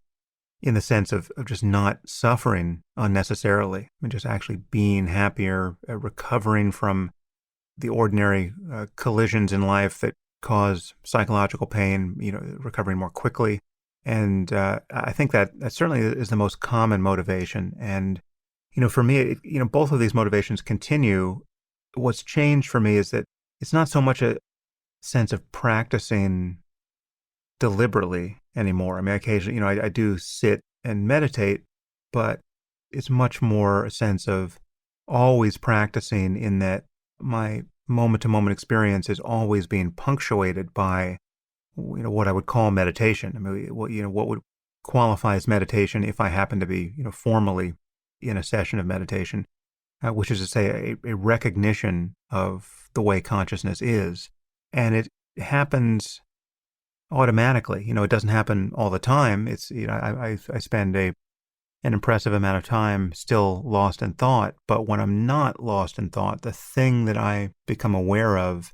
in the sense of just not suffering unnecessarily. I mean, just actually being happier, recovering from the ordinary collisions in life that cause psychological pain, recovering more quickly. And I think that certainly is the most common motivation. And, for me, both of these motivations continue. What's changed for me is that it's not so much a sense of practicing deliberately anymore. I mean, occasionally, I do sit and meditate, but it's much more a sense of always practicing in that my moment-to-moment experience is always being punctuated by, what I would call meditation. I mean, what would qualify as meditation if I happen to be, formally in a session of meditation, which is to say a recognition of the way consciousness is. And it happens automatically. It doesn't happen all the time. It's, I spend an impressive amount of time still lost in thought. But when I'm not lost in thought, the thing that I become aware of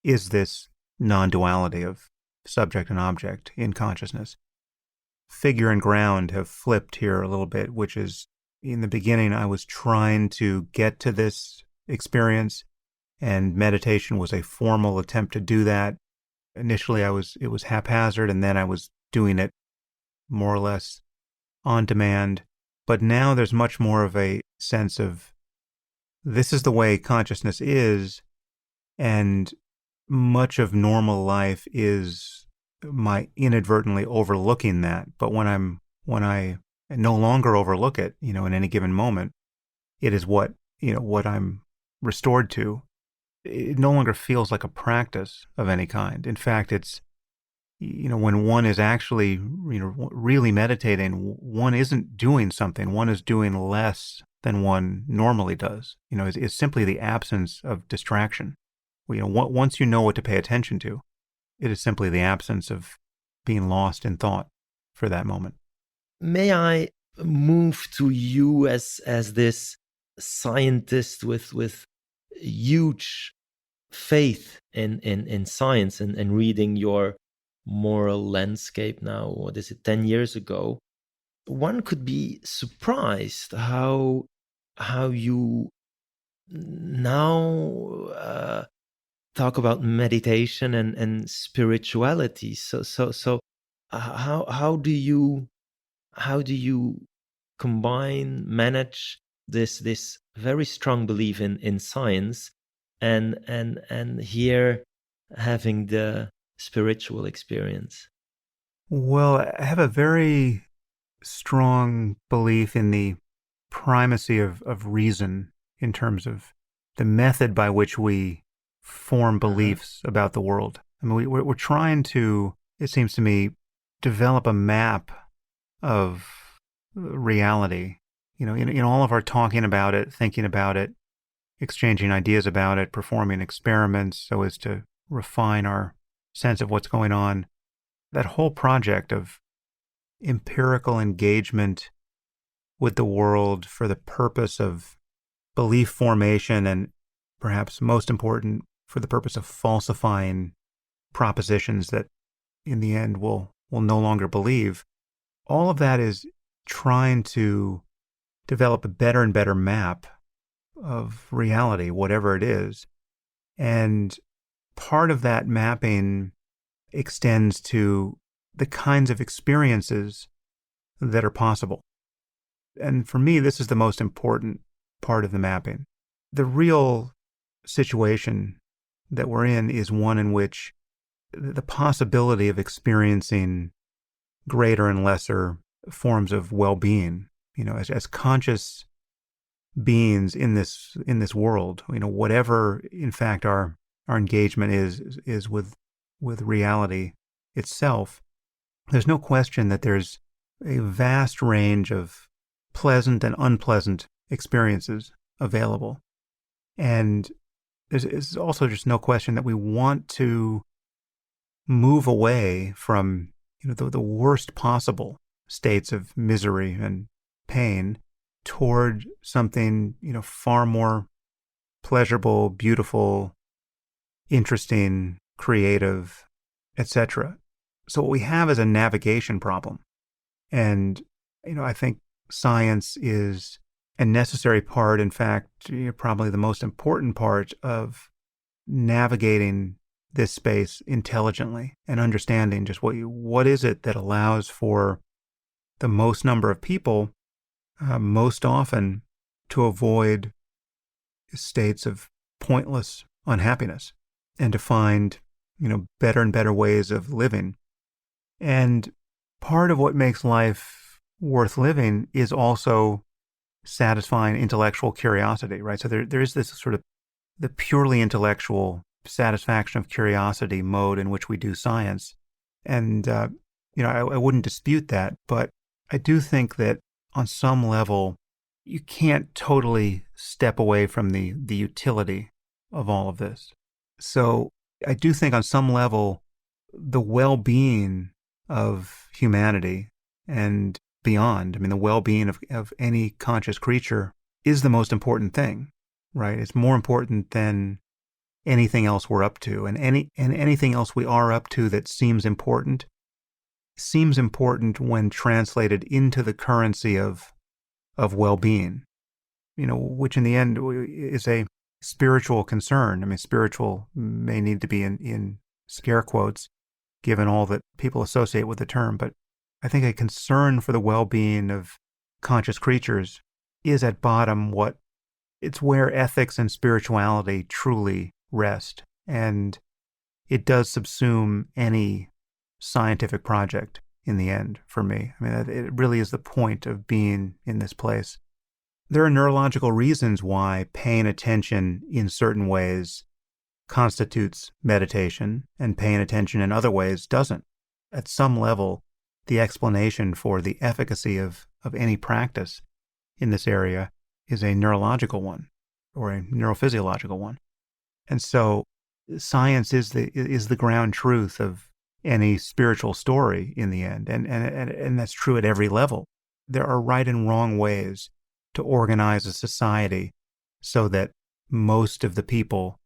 is this non-duality of subject and object in consciousness. Figure and ground have flipped here a little bit, which is, in the beginning, I was trying to get to this experience, and meditation was a formal attempt to do that. Initially, it was haphazard, and then I was doing it more or less on demand. But now there's much more of a sense of this is the way consciousness is, and much of normal life is my inadvertently overlooking that. But when I no longer overlook it, in any given moment, it is what I'm restored to. It no longer feels like a practice of any kind. In fact, it's, when one is actually, really meditating, one isn't doing something. One is doing less than one normally does. It's simply the absence of distraction. Once you know what to pay attention to, it is simply the absence of being lost in thought for that moment. May I move to you as this scientist with huge faith in science and reading your moral landscape now, 10 years ago? One could be surprised how you now talk about meditation and spirituality. So how do you manage this very strong belief in science and here having the spiritual experience? Well, I have a very strong belief in the primacy of reason in terms of the method by which we form beliefs about the world. I mean, we're trying to, it seems to me, develop a map of reality. In all of our talking about it, thinking about it, exchanging ideas about it, performing experiments so as to refine our sense of what's going on. That whole project of empirical engagement with the world for the purpose of belief formation and, perhaps most important, for the purpose of falsifying propositions that in the end we'll no longer believe. All of that is trying to develop a better and better map of reality, whatever it is. And part of that mapping extends to the kinds of experiences that are possible. And for me, this is the most important part of the mapping. The real situation that we're in is one in which the possibility of experiencing greater and lesser forms of well-being, as conscious beings in this world, whatever in fact our engagement is with reality itself, there's no question that there's a vast range of pleasant and unpleasant experiences available. And there's also just no question that we want to move away from the worst possible states of misery and pain toward something far more pleasurable, beautiful, interesting, creative, etc. So what we have is a navigation problem. And I think science is a necessary part, in fact, probably the most important part of navigating this space intelligently and understanding just what is it that allows for the most number of people most often to avoid states of pointless unhappiness and to find better and better ways of living. And part of what makes life worth living is also satisfying intellectual curiosity, right? So there is this sort of the purely intellectual satisfaction of curiosity mode in which we do science. And, I wouldn't dispute that, but I do think that on some level, you can't totally step away from the utility of all of this. So I do think on some level, the well-being of humanity and beyond, the well-being of any conscious creature is the most important thing, right? It's more important than anything else we're up to. And anything else we are up to that seems important when translated into the currency of well-being, which in the end is a spiritual concern. Spiritual may need to be in scare quotes, given all that people associate with the term, but I think a concern for the well-being of conscious creatures is at bottom it's where ethics and spirituality truly rest. And it does subsume any scientific project in the end for me. It really is the point of being in this place. There are neurological reasons why paying attention in certain ways constitutes meditation and paying attention in other ways doesn't. At some level, the explanation for the efficacy of any practice in this area is a neurological one or a neurophysiological one. And so science is the ground truth of any spiritual story in the end. And that's true at every level. There are right and wrong ways to organize a society so that most of the people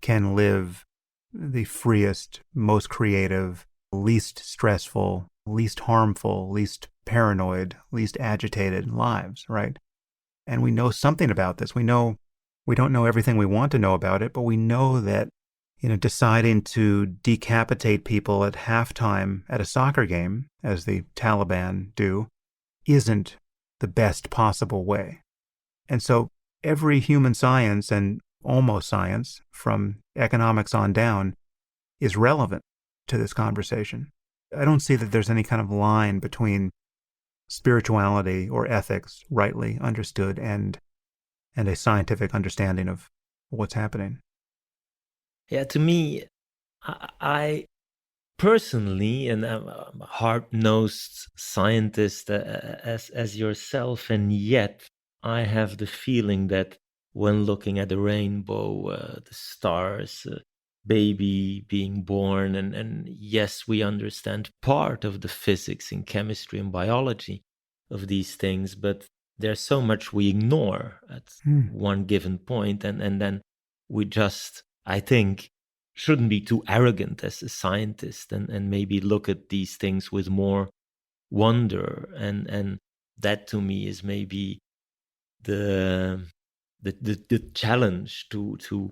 can live the freest, most creative, least stressful, least harmful, least paranoid, least agitated lives, right? And we know something about this. We don't know everything we want to know about it, but we know that, deciding to decapitate people at halftime at a soccer game, as the Taliban do, isn't the best possible way. And so every human science and almost science, from economics on down, is relevant to this conversation. I don't see that there's any kind of line between spirituality or ethics, rightly understood, and a scientific understanding of what's happening. Yeah, to me, I personally, and I'm a hard-nosed scientist as yourself, and yet I have the feeling that when looking at the rainbow, the stars, baby being born, and yes, we understand part of the physics and chemistry and biology of these things, but there's so much we ignore at one given point, and then we just, I think, shouldn't be too arrogant as a scientist, and maybe look at these things with more wonder, and that to me is maybe the challenge to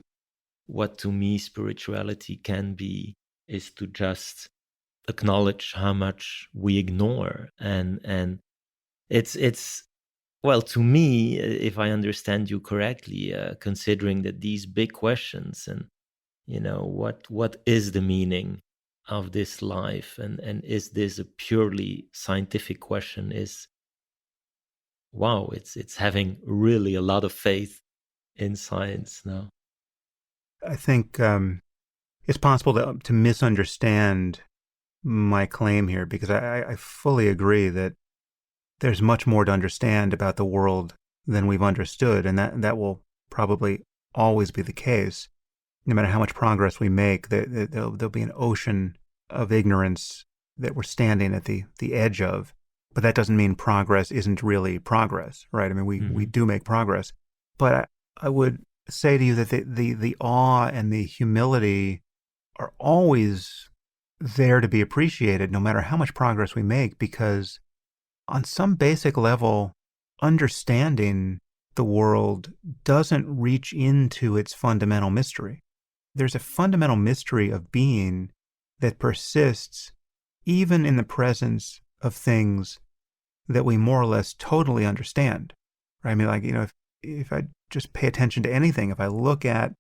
what to me spirituality can be, is to just acknowledge how much we ignore, and it's well, to me, if I understand you correctly, considering that these big questions, and what is the meaning of this life, and is this a purely scientific question, is wow, it's having really a lot of faith in science now. I think it's possible to misunderstand my claim here, because I fully agree that there's much more to understand about the world than we've understood, and that will probably always be the case. No matter how much progress we make, there'll be an ocean of ignorance that we're standing at the edge of. But that doesn't mean progress isn't really progress, right? I mean, we do make progress. But I would say to you that the awe and the humility are always there to be appreciated, no matter how much progress we make, because on some basic level, understanding the world doesn't reach into its fundamental mystery. There's a fundamental mystery of being that persists even in the presence of things that we more or less totally understand. Right? I mean, like, if I just pay attention to anything, if I look at,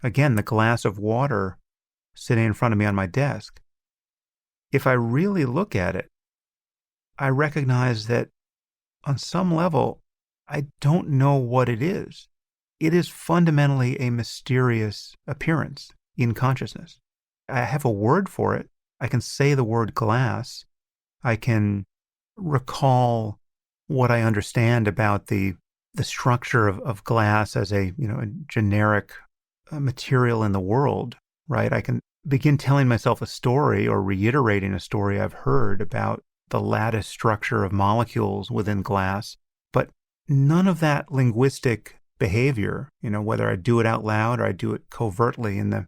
again, the glass of water sitting in front of me on my desk, if I really look at it, I recognize that on some level, I don't know what it is. It is fundamentally a mysterious appearance in consciousness. I have a word for it. I can say the word glass. I can recall what I understand about the structure of glass as a generic material in the world, right? I can begin telling myself a story or reiterating a story I've heard about the lattice structure of molecules within glass, but none of that linguistic behavior, whether I do it out loud or I do it covertly in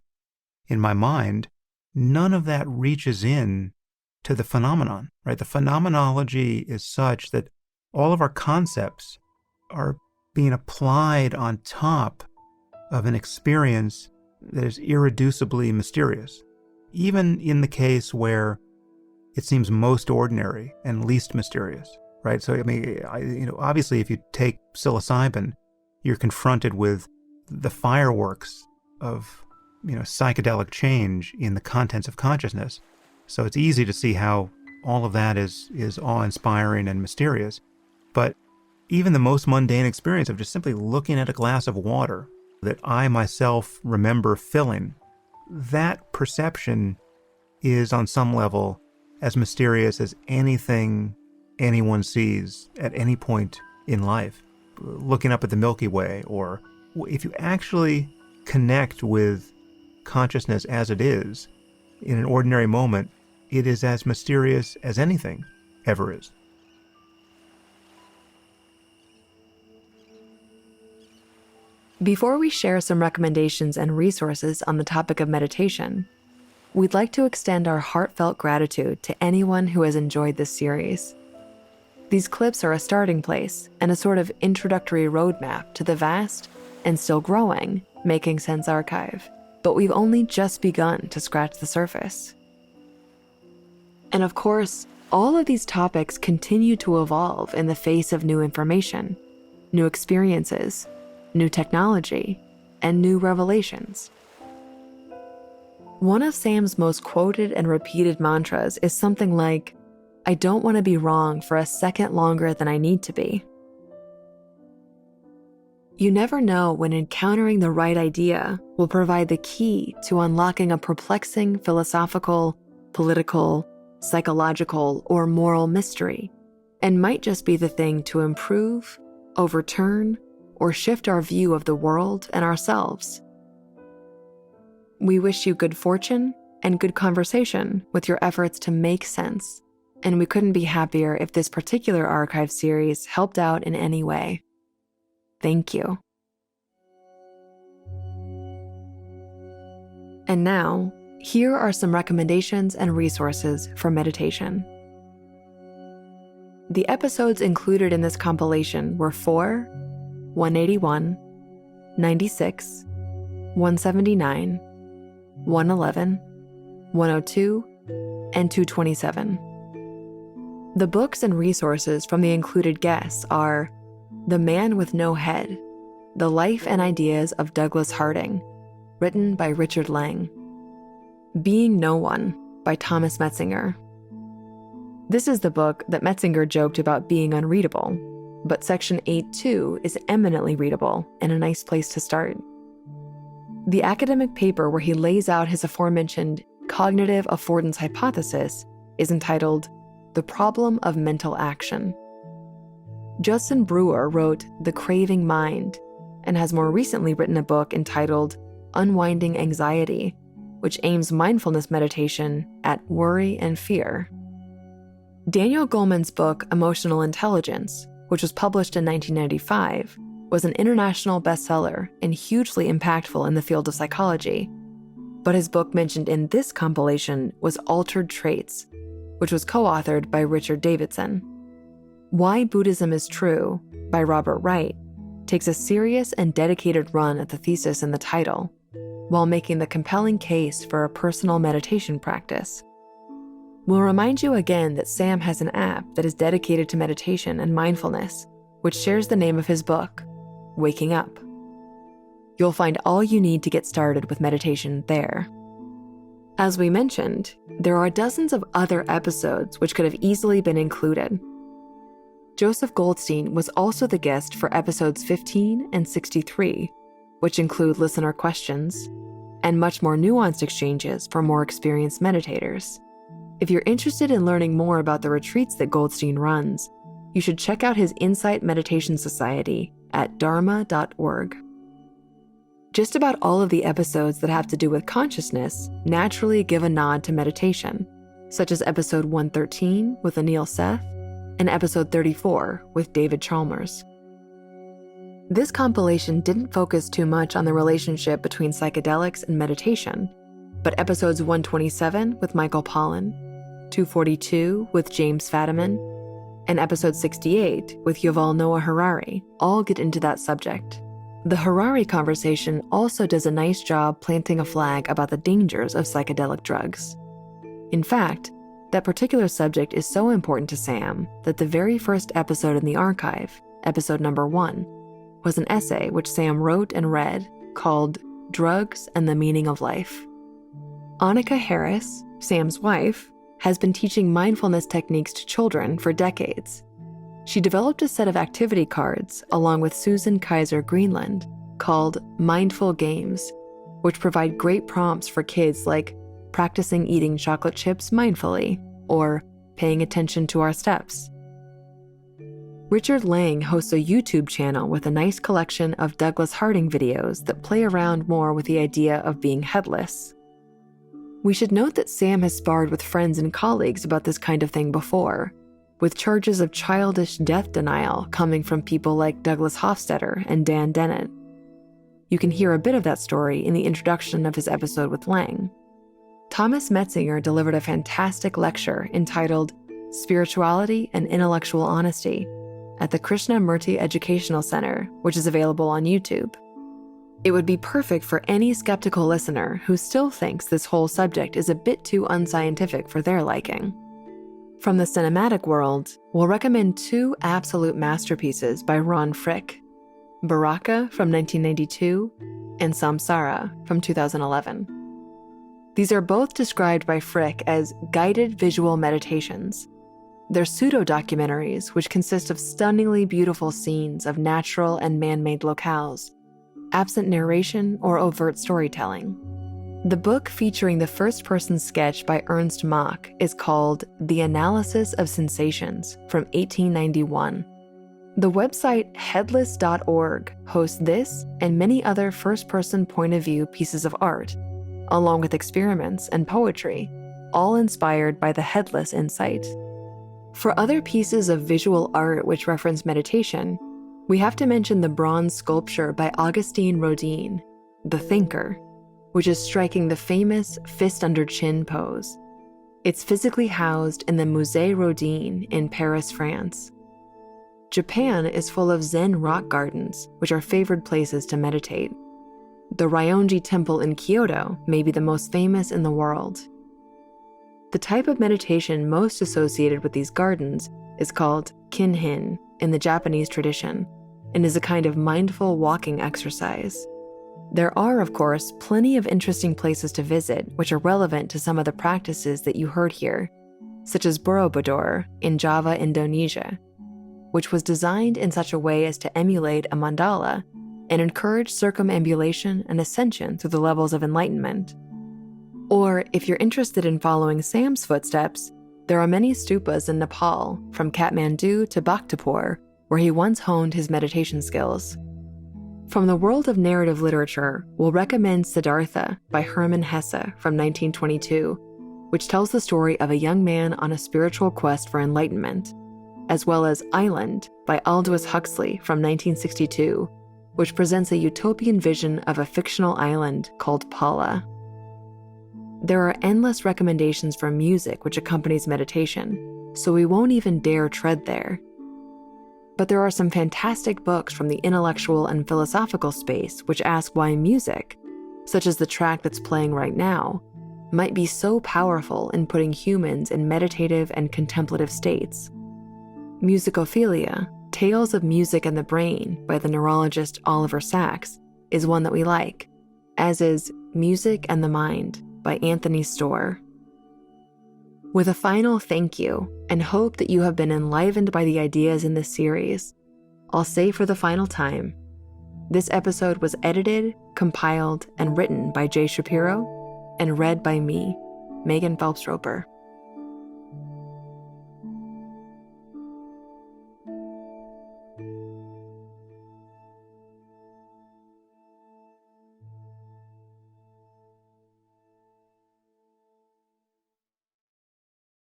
my mind, none of that reaches in to the phenomenon, right? The phenomenology is such that all of our concepts are being applied on top of an experience that is irreducibly mysterious, even in the case where it seems most ordinary and least mysterious, right? So, I mean, obviously, if you take psilocybin, you're confronted with the fireworks of, psychedelic change in the contents of consciousness. So it's easy to see how all of that is awe-inspiring and mysterious. But even the most mundane experience of just simply looking at a glass of water that I myself remember filling, that perception is on some level as mysterious as anything anyone sees at any point in life. Looking up at the Milky Way, or if you actually connect with consciousness as it is in an ordinary moment, it is as mysterious as anything ever is. Before we share some recommendations and resources on the topic of meditation, we'd like to extend our heartfelt gratitude to anyone who has enjoyed this series. These clips are a starting place and a sort of introductory roadmap to the vast and still growing Making Sense archive, but we've only just begun to scratch the surface. And of course, all of these topics continue to evolve in the face of new information, new experiences, new technology, and new revelations. One of Sam's most quoted and repeated mantras is something like, "I don't want to be wrong for a second longer than I need to be." You never know when encountering the right idea will provide the key to unlocking a perplexing philosophical, political, psychological, or moral mystery, and might just be the thing to improve, overturn, or shift our view of the world and ourselves. We wish you good fortune and good conversation with your efforts to make sense, and we couldn't be happier if this particular archive series helped out in any way. Thank you. And now, here are some recommendations and resources for meditation. The episodes included in this compilation were 4, 181, 96, 179, 111, 102, and 227. The books and resources from the included guests are The Man with No Head, The Life and Ideas of Douglas Harding, written by Richard Lang. Being No One by Thomas Metzinger. This is the book that Metzinger joked about being unreadable, but section 8.2 is eminently readable and a nice place to start. The academic paper where he lays out his aforementioned cognitive affordance hypothesis is entitled The Problem of Mental Action. Judson Brewer wrote The Craving Mind and has more recently written a book entitled Unwinding Anxiety, which aims mindfulness meditation at worry and fear. Daniel Goleman's book Emotional Intelligence, which was published in 1995, was an international bestseller and hugely impactful in the field of psychology. But his book mentioned in this compilation was Altered Traits, which was co-authored by Richard Davidson. Why Buddhism is True, by Robert Wright, takes a serious and dedicated run at the thesis in the title, while making the compelling case for a personal meditation practice. We'll remind you again that Sam has an app that is dedicated to meditation and mindfulness, which shares the name of his book, Waking Up. You'll find all you need to get started with meditation there. As we mentioned, there are dozens of other episodes which could have easily been included. Joseph Goldstein was also the guest for episodes 15 and 63, which include listener questions and much more nuanced exchanges for more experienced meditators. If you're interested in learning more about the retreats that Goldstein runs, you should check out his Insight Meditation Society at dharma.org. Just about all of the episodes that have to do with consciousness naturally give a nod to meditation, such as episode 113 with Anil Seth and episode 34 with David Chalmers. This compilation didn't focus too much on the relationship between psychedelics and meditation, but episodes 127 with Michael Pollan, 242 with James Fadiman, and episode 68 with Yuval Noah Harari all get into that subject. The Harari conversation also does a nice job planting a flag about the dangers of psychedelic drugs. In fact, that particular subject is so important to Sam that the very first episode in the archive, episode number 1, was an essay which Sam wrote and read called Drugs and the Meaning of Life. Annika Harris, Sam's wife, has been teaching mindfulness techniques to children for decades. She developed a set of activity cards along with Susan Kaiser Greenland called Mindful Games, which provide great prompts for kids like practicing eating chocolate chips mindfully or paying attention to our steps. Richard Lang hosts a YouTube channel with a nice collection of Douglas Harding videos that play around more with the idea of being headless. We should note that Sam has sparred with friends and colleagues about this kind of thing before, with charges of childish death denial coming from people like Douglas Hofstadter and Dan Dennett. You can hear a bit of that story in the introduction of his episode with Lang. Thomas Metzinger delivered a fantastic lecture entitled Spirituality and Intellectual Honesty at the Krishnamurti Educational Center, which is available on YouTube. It would be perfect for any skeptical listener who still thinks this whole subject is a bit too unscientific for their liking. From the cinematic world, we'll recommend 2 absolute masterpieces by Ron Frick, Baraka from 1992 and Samsara from 2011. These are both described by Frick as guided visual meditations. They're pseudo-documentaries which consist of stunningly beautiful scenes of natural and man-made locales, absent narration or overt storytelling. The book featuring the first-person sketch by Ernst Mach is called The Analysis of Sensations from 1891. The website headless.org hosts this and many other first-person point-of-view pieces of art, along with experiments and poetry, all inspired by the headless insight. For other pieces of visual art which reference meditation, we have to mention the bronze sculpture by Augustine Rodin, The Thinker, which is striking the famous fist under chin pose. It's physically housed in the Musée Rodin in Paris, France. Japan is full of Zen rock gardens, which are favored places to meditate. The Ryoanji Temple in Kyoto may be the most famous in the world. The type of meditation most associated with these gardens is called kinhin in the Japanese tradition, and is a kind of mindful walking exercise. There are, of course, plenty of interesting places to visit which are relevant to some of the practices that you heard here, such as Borobudur in Java, Indonesia, which was designed in such a way as to emulate a mandala and encourage circumambulation and ascension through the levels of enlightenment. Or, if you're interested in following Sam's footsteps, there are many stupas in Nepal, from Kathmandu to Bhaktapur, where he once honed his meditation skills. From the world of narrative literature, we'll recommend Siddhartha by Hermann Hesse from 1922, which tells the story of a young man on a spiritual quest for enlightenment, as well as Island by Aldous Huxley from 1962, which presents a utopian vision of a fictional island called Pala. There are endless recommendations for music which accompanies meditation, so we won't even dare tread there. But there are some fantastic books from the intellectual and philosophical space which ask why music, such as the track that's playing right now, might be so powerful in putting humans in meditative and contemplative states. Musicophilia, Tales of Music and the Brain by the neurologist Oliver Sacks, is one that we like, as is Music and the Mind by Anthony Storr. With a final thank you and hope that you have been enlivened by the ideas in this series, I'll say for the final time, this episode was edited, compiled, and written by Jay Shapiro and read by me, Megan Phelps-Roper.